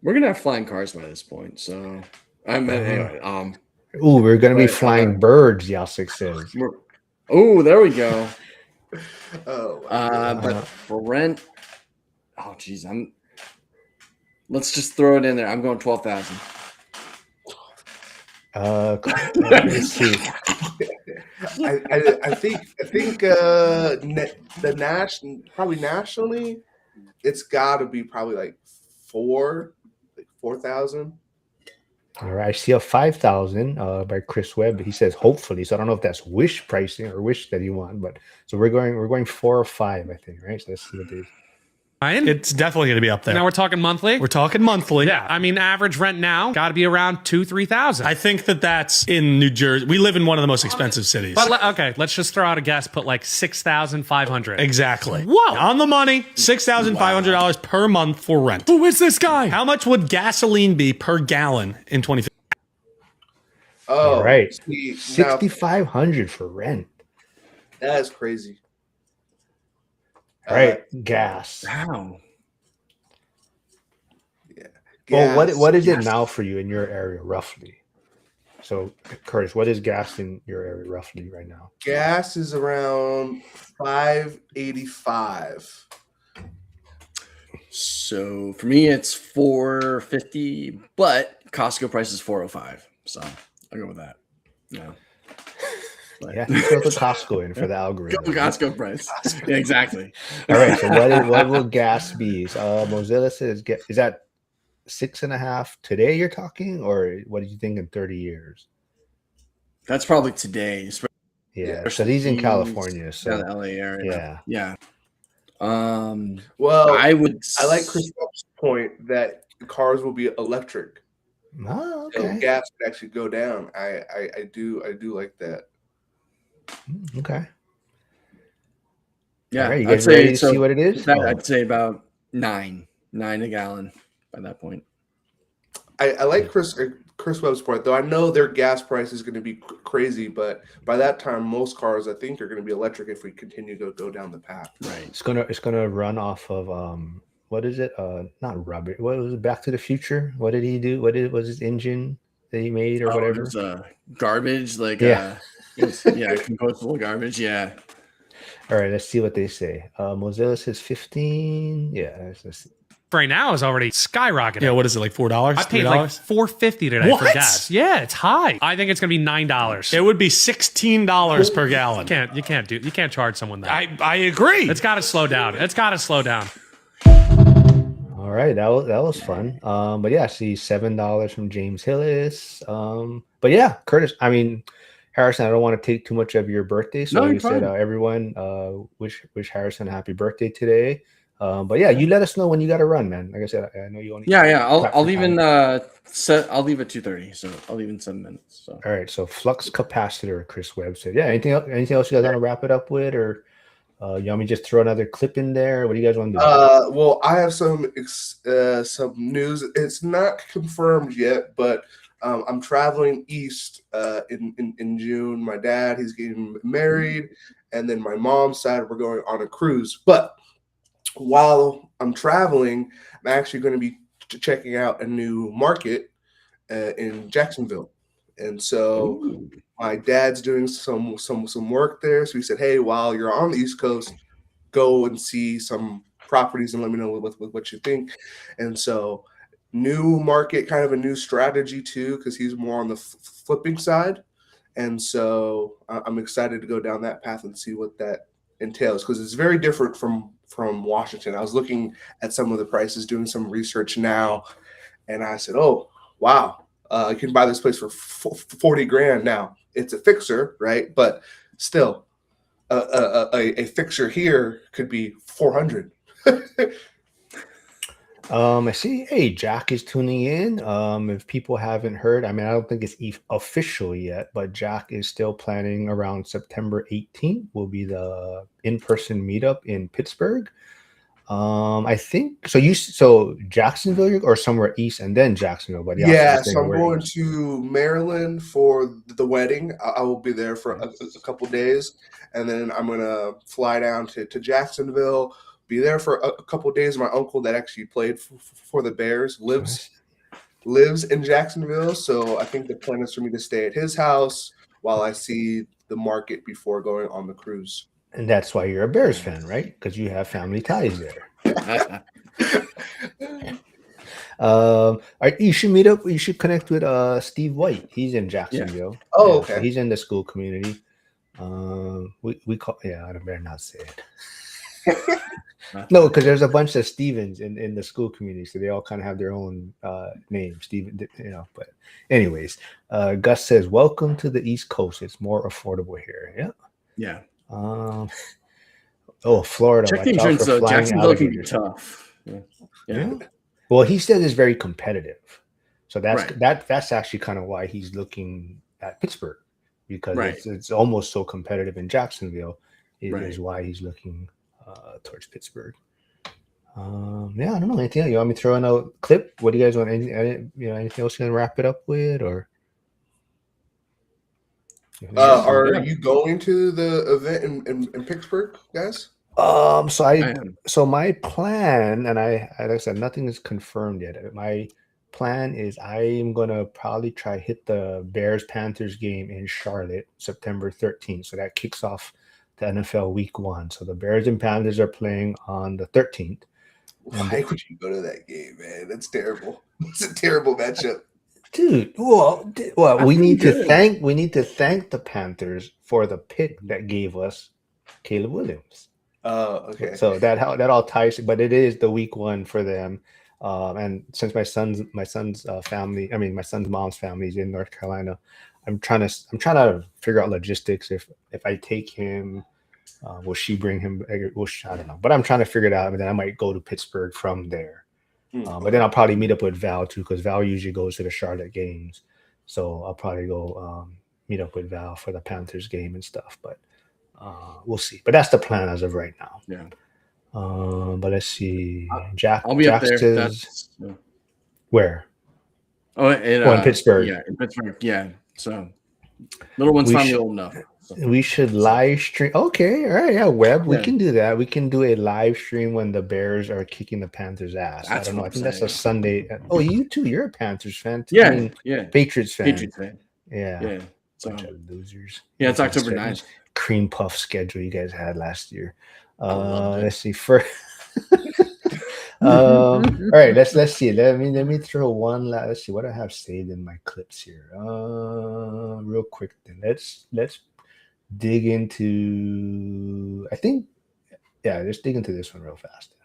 We're gonna have flying cars by this point. So anyway. Ooh, we're gonna be But, flying birds. Yasik says. There we go. Oh, But for rent, oh geez, let's just throw it in there. I'm going 12,000. Let's see. I think the probably nationally, it's got to be probably like 4,000. All right, I see a 5,000 by Chris Webb. He says hopefully. So I don't know if that's wish pricing or wish that you want, but so we're going 4 or 5, I think, right? So let's see what these. Ryan? It's definitely going to be up there. Now we're talking monthly. We're talking monthly. Yeah, I mean, average rent now got to be around 2,000-3,000. I think that's in New Jersey. We live in one of the most expensive cities. But okay, let's just throw out a guess. Put like 6,500. Exactly. Whoa. On the money, $6,500 per month for rent. Who is this guy? How much would gasoline be per gallon in 2050? Oh, All right, see, now, 6,500 for rent. that is crazy. All right, gas. Wow. Well, Gas. what is it now for you in your area roughly? So, Curtis, what is gas in your area roughly right now? Gas is around 585. So for me, it's 450, but Costco price is 405. So I'll go with that. Yeah. But- Yeah, you throw the Costco in for the algorithm. Go Costco price. Yeah, exactly. All right, so what will gas be? Mozilla says is that 6.5 today you're talking, or what do you think in 30 years? That's probably today. Yeah, so he's in California, Down so the LA area. yeah. Well, I like Chris Phelps' point that cars will be electric. Oh, So okay. gas would actually go down. I do like that. Okay. Yeah, All right, you I'd guys ready to say see what it is? that- Oh, I'd say about nine a gallon by that point. I like Chris Webb's point, though. I know their gas price is going to be crazy, but by that time, most cars I think are going to be electric if we continue to go down the path. Right. it's gonna run off of what is it? Not rubber. What was it? Back to the Future? What did he do? Was his engine that he made or whatever? It was, garbage, like Yeah. compostable garbage. Yeah. All right, let's see what they say. Mozilla says 15. Yeah, let's see. Right now is already skyrocketing. Yeah, what is it, like $4? I paid $3? like $4.50 today for What? gas. Yeah, it's high. I think it's gonna be $9. It would be $16 per gallon. You can't charge someone that. I agree. It's got to slow down. It's got to slow down. All right, that was fun. But yeah, I see $7 from James Hillis. But yeah, Curtis. I mean, Harrison, I don't want to take too much of your birthday, so No, you you're said fine. everyone wish Harrison a happy birthday today. But yeah, you let us know when you got to run, man. Like I said, I know you only. Yeah. Got I'll some even time. I'll leave at 2:30, so I'll leave in 7 minutes. So All right, so flux capacitor, Chris Webb said. Yeah, anything else you guys want to wrap it up with, or you want me to just throw another clip in there? What do you guys want to do? Well, I have some news. It's not confirmed yet, but I'm traveling east in June. My dad, he's getting married, and then my mom's side, we're going on a cruise. But while I'm traveling, I'm actually going to be checking out a new market in Jacksonville, and so my dad's doing some work there. So he said, "Hey, while you're on the East Coast, go and see some properties and let me know with what you think." And so, new market, kind of a new strategy too, because he's more on the flipping side. And so I'm excited to go down that path and see what that entails, because it's very different from Washington. I was looking at some of the prices, doing some research now, and I said, "Oh, wow, you can buy this place for 40 grand now." It's a fixer, right? But still, a fixer here could be 400. I see. Hey, Jack is tuning in. If people haven't heard, I mean, I don't think it's official yet, but Jack is still planning around September 18th will be the in-person meetup in Pittsburgh. I think so. So Jacksonville or somewhere east, and then Jacksonville. But Yeah, so I'm going to Maryland for the wedding. I will be there for a couple days, and then I'm gonna fly down to Jacksonville. Be there for a couple days. My uncle that actually played for the Bears lives in Jacksonville, so I think the plan is for me to stay at his house while I see the market before going on the cruise. And that's why you're a Bears fan, right? Because you have family ties there. You should meet up. You should connect with Steve White. He's in Jacksonville. Oh, Yeah, so okay. he's in the school community. We call, yeah, I better not say it. No, because there's a bunch of Stevens in the school community, so they all kind of have their own name, Steven. But anyways, Gus says, "Welcome to the East Coast. It's more affordable here." Yeah. Yeah. Oh, Florida. Check the watch out insurance for though. flying Jacksonville can be alligators. tough. Yeah. Yeah. Well, he said it's very competitive, so that's Right. that's actually kind of why he's looking at Pittsburgh, because Right. it's almost so competitive in Jacksonville. Is Right. why he's looking towards Pittsburgh. Yeah, I don't know anything else. You want me to throw in a clip? What do you guys want? Anything else you can wrap it up with, or? Are you going to the event in Pittsburgh, guys? So my plan, and like I said, nothing is confirmed yet. My plan is I am gonna probably try hit the Bears Panthers game in Charlotte, September 13th. So that kicks off the NFL Week 1. So the Bears and Panthers are playing on the 13th. Why would you go to that game, man? That's terrible. It's a terrible matchup. Dude, well, we need to thank the Panthers for the pick that gave us Caleb Williams. Okay. So that all ties, but it is the Week 1 for them. And since my son's family, my son's mom's family is in North Carolina, I'm trying to figure out logistics. If I take him, will she bring him? I don't know, but I'm trying to figure it out. And then I might go to Pittsburgh from there. But then I'll probably meet up with Val too, because Val usually goes to the Charlotte games. So I'll probably go meet up with Val for the Panthers game and stuff. But we'll see. But that's the plan as of right now. Yeah. But let's see. I'll be up there. Says, where? Oh, in Pittsburgh. Yeah, in Pittsburgh. Yeah. So little one's finally old enough. So. We should live stream. Okay, all right, yeah, Webb. We can do that. We can do a live stream when the Bears are kicking the Panthers' ass. I don't know. I think that's a Sunday. Oh, you too. You're a Panthers fan too. Yeah. Patriots fan. Yeah. Yeah. So, bunch of losers. Yeah, it's October 9th. Cream puff schedule you guys had last year. Let's see. First. All right, let's see. Let me throw one. Let's see what I have saved in my clips here. Real quick then. Let's dig into. Let's dig into this one real fast.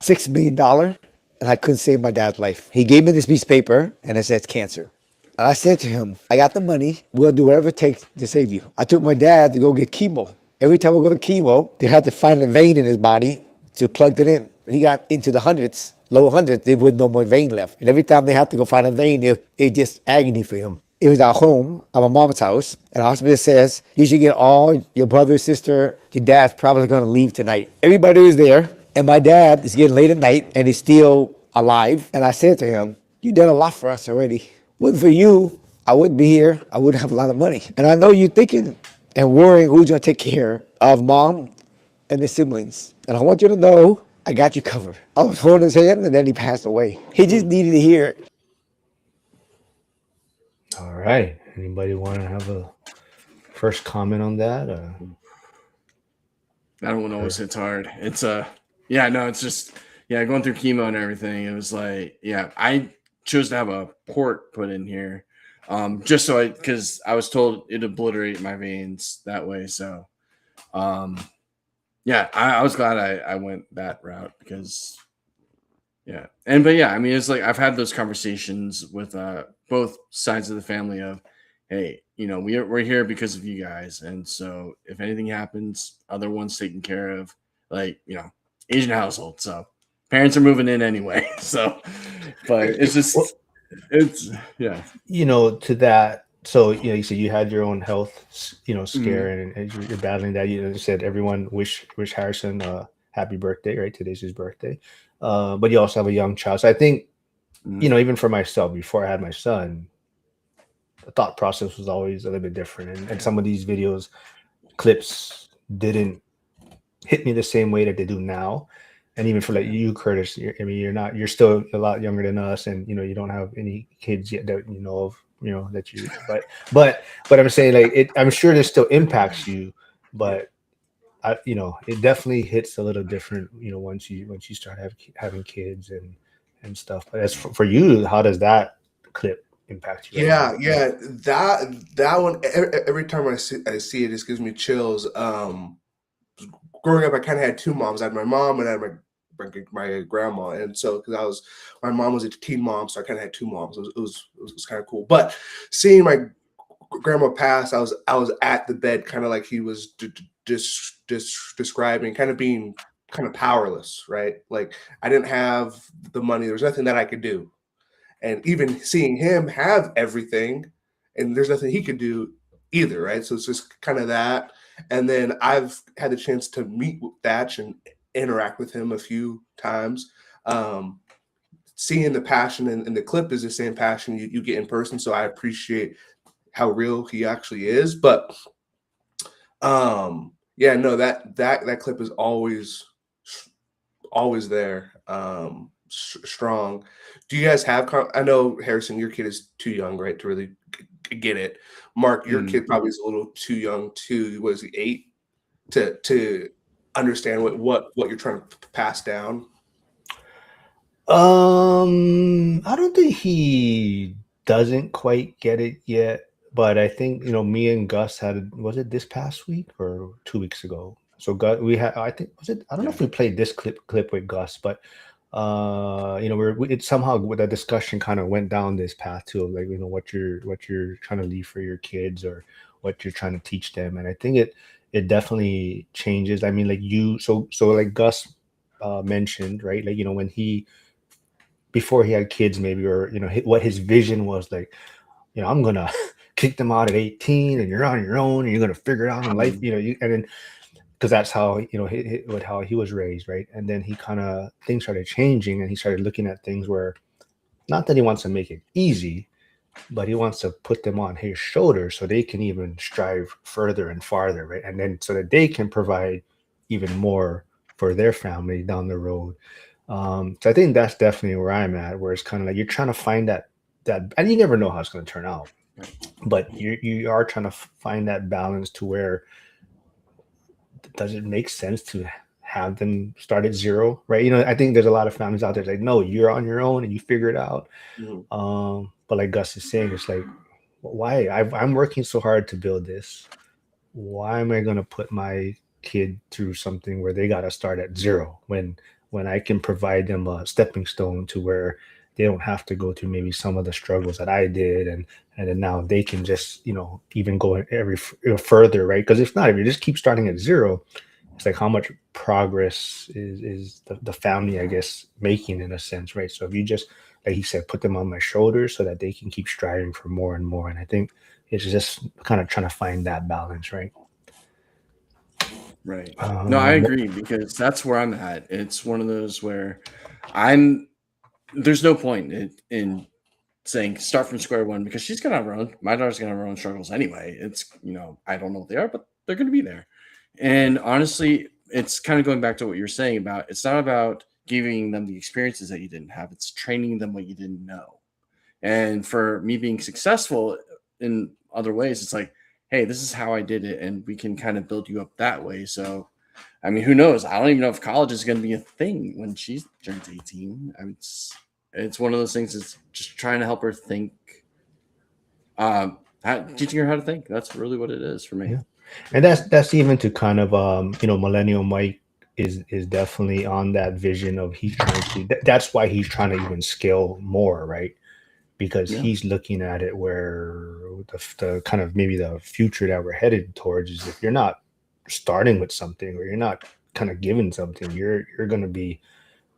$6 million, and I couldn't save my dad's life. He gave me this piece of paper, and it says cancer. And I said to him, I got the money. We'll do whatever it takes to save you. I took my dad to go get chemo. Every time we go to chemo, they had to find a vein in his body to plug it in. When he got into the hundreds, low hundreds, there was no more vein left. And every time they had to go find a vein, it just agony for him. It was our home, at my mom's house, and the hospital says, you should get all your brother, sister, your dad's probably going to leave tonight. Everybody was there, and my dad is getting late at night, and he's still alive. And I said to him, you done a lot for us already. Wasn't for you, I wouldn't be here. I wouldn't have a lot of money. And I know you're thinking and worrying who's going to take care of mom and the siblings. And I want you to know, I got you covered. I was holding his hand, and then he passed away. He just needed to hear it. All right. Anybody want to have a first comment on that? That one always hits hard. It's it's just going through chemo and everything. It was like, I chose to have a port put in here, just so because I was told it'd obliterate my veins that way. So, I was glad I went that route because, it's like I've had those conversations with both sides of the family of, hey, we're here because of you guys, and so if anything happens, other ones taken care of, Asian household. So parents are moving in anyway. So, but it's just to that. So you said you had your own health scare, and you're battling that. You said everyone wish Harrison happy birthday, right? Today's his birthday. But you also have a young child. So I think, even for myself, before I had my son, the thought process was always a little bit different. And some of these clips didn't hit me the same way that they do now. And even for you, Curtis, you're still a lot younger than us, and you don't have any kids yet that you know of, that you. But I'm saying I'm sure this still impacts you, but it definitely hits a little different, once you start having kids and stuff. But as for you, how does that clip impact you right now? Yeah. That one. Every time I see it, just gives me chills. Growing up, I kind of had two moms. I had my mom and I had my grandma, and so because my mom was a teen mom, so I kind of had two moms. It was kind of cool. But seeing my grandma pass, I was at the bed, kind of like he was just describing, kind of being kind of powerless, right? Like I didn't have the money. There was nothing that I could do, and even seeing him have everything, and there's nothing he could do either, right? So it's just kind of that. And then I've had the chance to meet with Thatch and interact with him a few times. Um, Seeing the passion in the clip is the same passion you get in person. So I appreciate how real he actually is. But yeah, no, that clip is always there. Strong. Do you guys have? I know Harrison, your kid is too young, right, to really get it. Mark, your kid probably is a little too young too. Was he 8 to understand what you're trying to pass down? I don't think he doesn't quite get it yet, but I think me and Gus was it this past week or 2 weeks ago? So Gus, I think was it. I don't know if we played this clip with Gus, but it somehow with the discussion kind of went down this path too, like what you're trying to leave for your kids or what you're trying to teach them, and I think it definitely changes. I mean, like like Gus mentioned, right? Like when he before he had kids, maybe, or what his vision was like. I'm gonna kick them out at 18, and you're on your own, and you're gonna figure it out in life. And then because that's how how he was raised, right? And then things started changing, and he started looking at things where, not that he wants to make it easy, but he wants to put them on his shoulders so they can even strive further and farther, right? And then so that they can provide even more for their family down the road. So I think that's definitely where I'm at, where it's kind of like you're trying to find that, and you never know how it's going to turn out, but you are trying to find that balance to where, does it make sense to have them start at zero, right? I think there's a lot of families out there like, no, you're on your own and you figure it out. But like Gus is saying, it's like, why? I'm working so hard to build this. Why am I going to put my kid through something where they got to start at zero when I can provide them a stepping stone to where they don't have to go through maybe some of the struggles that I did, and then now they can just even go further, right? Because if you just keep starting at zero, it's like how much progress is the family, I guess, making in a sense, right? So if you just, like he said, put them on my shoulders so that they can keep striving for more and more, and I think it's just kind of trying to find that balance, right? Right. No, I agree, because that's where I'm at. It's one of those where there's no point in saying start from square one, because she's gonna have her own. My daughter's gonna have her own struggles anyway. It's I don't know what they are, but they're gonna be there. And honestly, it's kind of going back to what you're saying about, it's not about giving them the experiences that you didn't have. It's training them what you didn't know. And for me being successful in other ways, it's like, hey, this is how I did it, and we can kind of build you up that way. So, I mean, who knows? I don't even know if college is going to be a thing when she turns 18. I mean, it's one of those things. It's just trying to help her think, teaching her how to think. That's really what it is for me. Yeah. And that's even to kind of Millennial Mike is definitely on that vision of he's trying to. That's why he's trying to even scale more, right? Because he's looking at it where the kind of maybe the future that we're headed towards is, if you're not starting with something, or you're not kind of giving something, you're going to be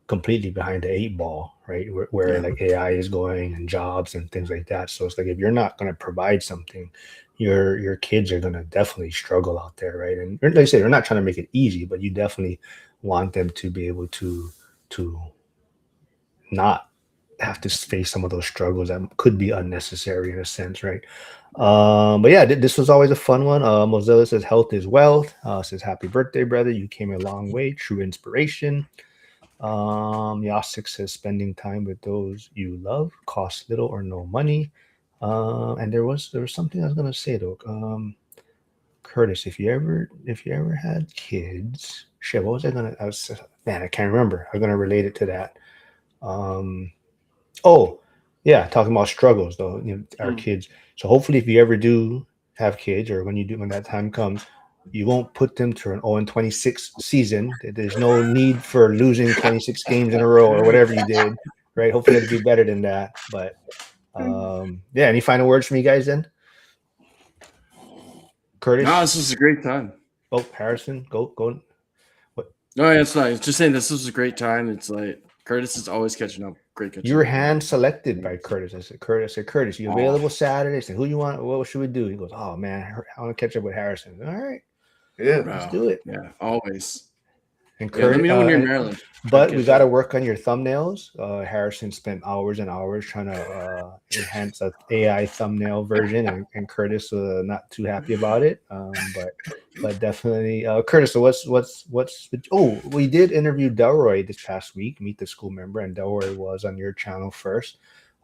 completely behind the 8 ball, right? Where like AI is going, and jobs and things like that. So it's like, if you're not going to provide something, your kids are going to definitely struggle out there, right? And like I say, you're not trying to make it easy, but you definitely want them to be able to not have to face some of those struggles that could be unnecessary in a sense, right? But yeah, this was always a fun one. Mozilla says health is wealth. Says happy birthday, brother. You came a long way. True inspiration. Yasik says spending time with those you love costs little or no money. And there was something I was gonna say though. Curtis, if you ever had kids, shit, what was man, I can't remember. I'm gonna relate it to that. Oh, yeah, talking about struggles though, our kids. So hopefully, if you ever do have kids, or when that time comes, you won't put them to an 0-26 season. There's no need for losing 26 games in a row or whatever you did, right? Hopefully, it'll be better than that. But yeah, any final words from you guys then? Curtis? No, this was a great time. Oh, Harrison, go. No, it's not. It's just saying this was a great time. It's like Curtis is always catching up. Great catching You were up. hand selected by Curtis. I said, Curtis, you available Saturday? I said, who you want? What should we do? He goes, oh man, I want to catch up with Harrison. All right, Yeah. let's do it. Yeah, always. And Yeah, let me know when you're in Curtis, Maryland. but we got to work on your thumbnails. Harrison spent hours and hours trying to enhance a AI thumbnail version, and Curtis not too happy about it. But definitely, Curtis. So we did interview Delroy this past week, Meet the School member, and Delroy was on your channel first.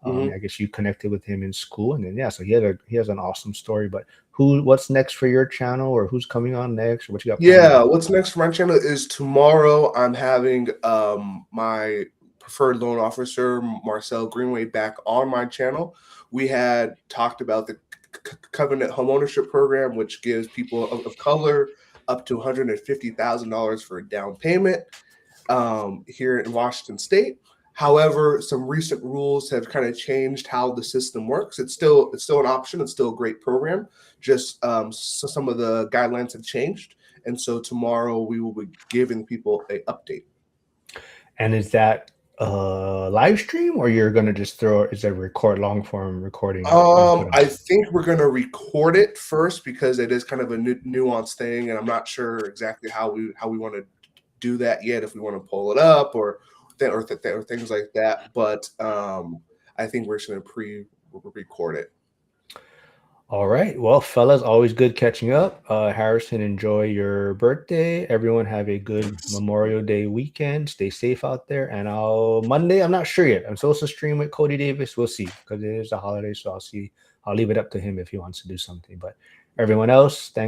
I guess you connected with him in school, and then so he has an awesome story. But what's next for your channel, or who's coming on next, or what you got? Yeah, what's next for my channel is tomorrow I'm having my preferred loan officer, Marcel Greenway, back on my channel. We had talked about the Covenant Homeownership Program, which gives people of color up to $150,000 for a down payment here in Washington State. However, some recent rules have kind of changed how the system works. It's still an option. It's still a great program. Just so some of the guidelines have changed. And so tomorrow we will be giving people an update. And is that live stream, or you're gonna just is a long form recording? I think we're gonna record it first because it is kind of a nuanced thing, and I'm not sure exactly how we want to do that yet. If we want to pull it up or things like that, but I think we're just gonna pre-record it. All right. Well, fellas, always good catching up. Harrison, enjoy your birthday. Everyone have a good Memorial Day weekend. Stay safe out there. And Monday, I'm not sure yet. I'm supposed to stream with Cody Davis. We'll see, because it is a holiday. So I'll leave it up to him if he wants to do something. But everyone else, thanks.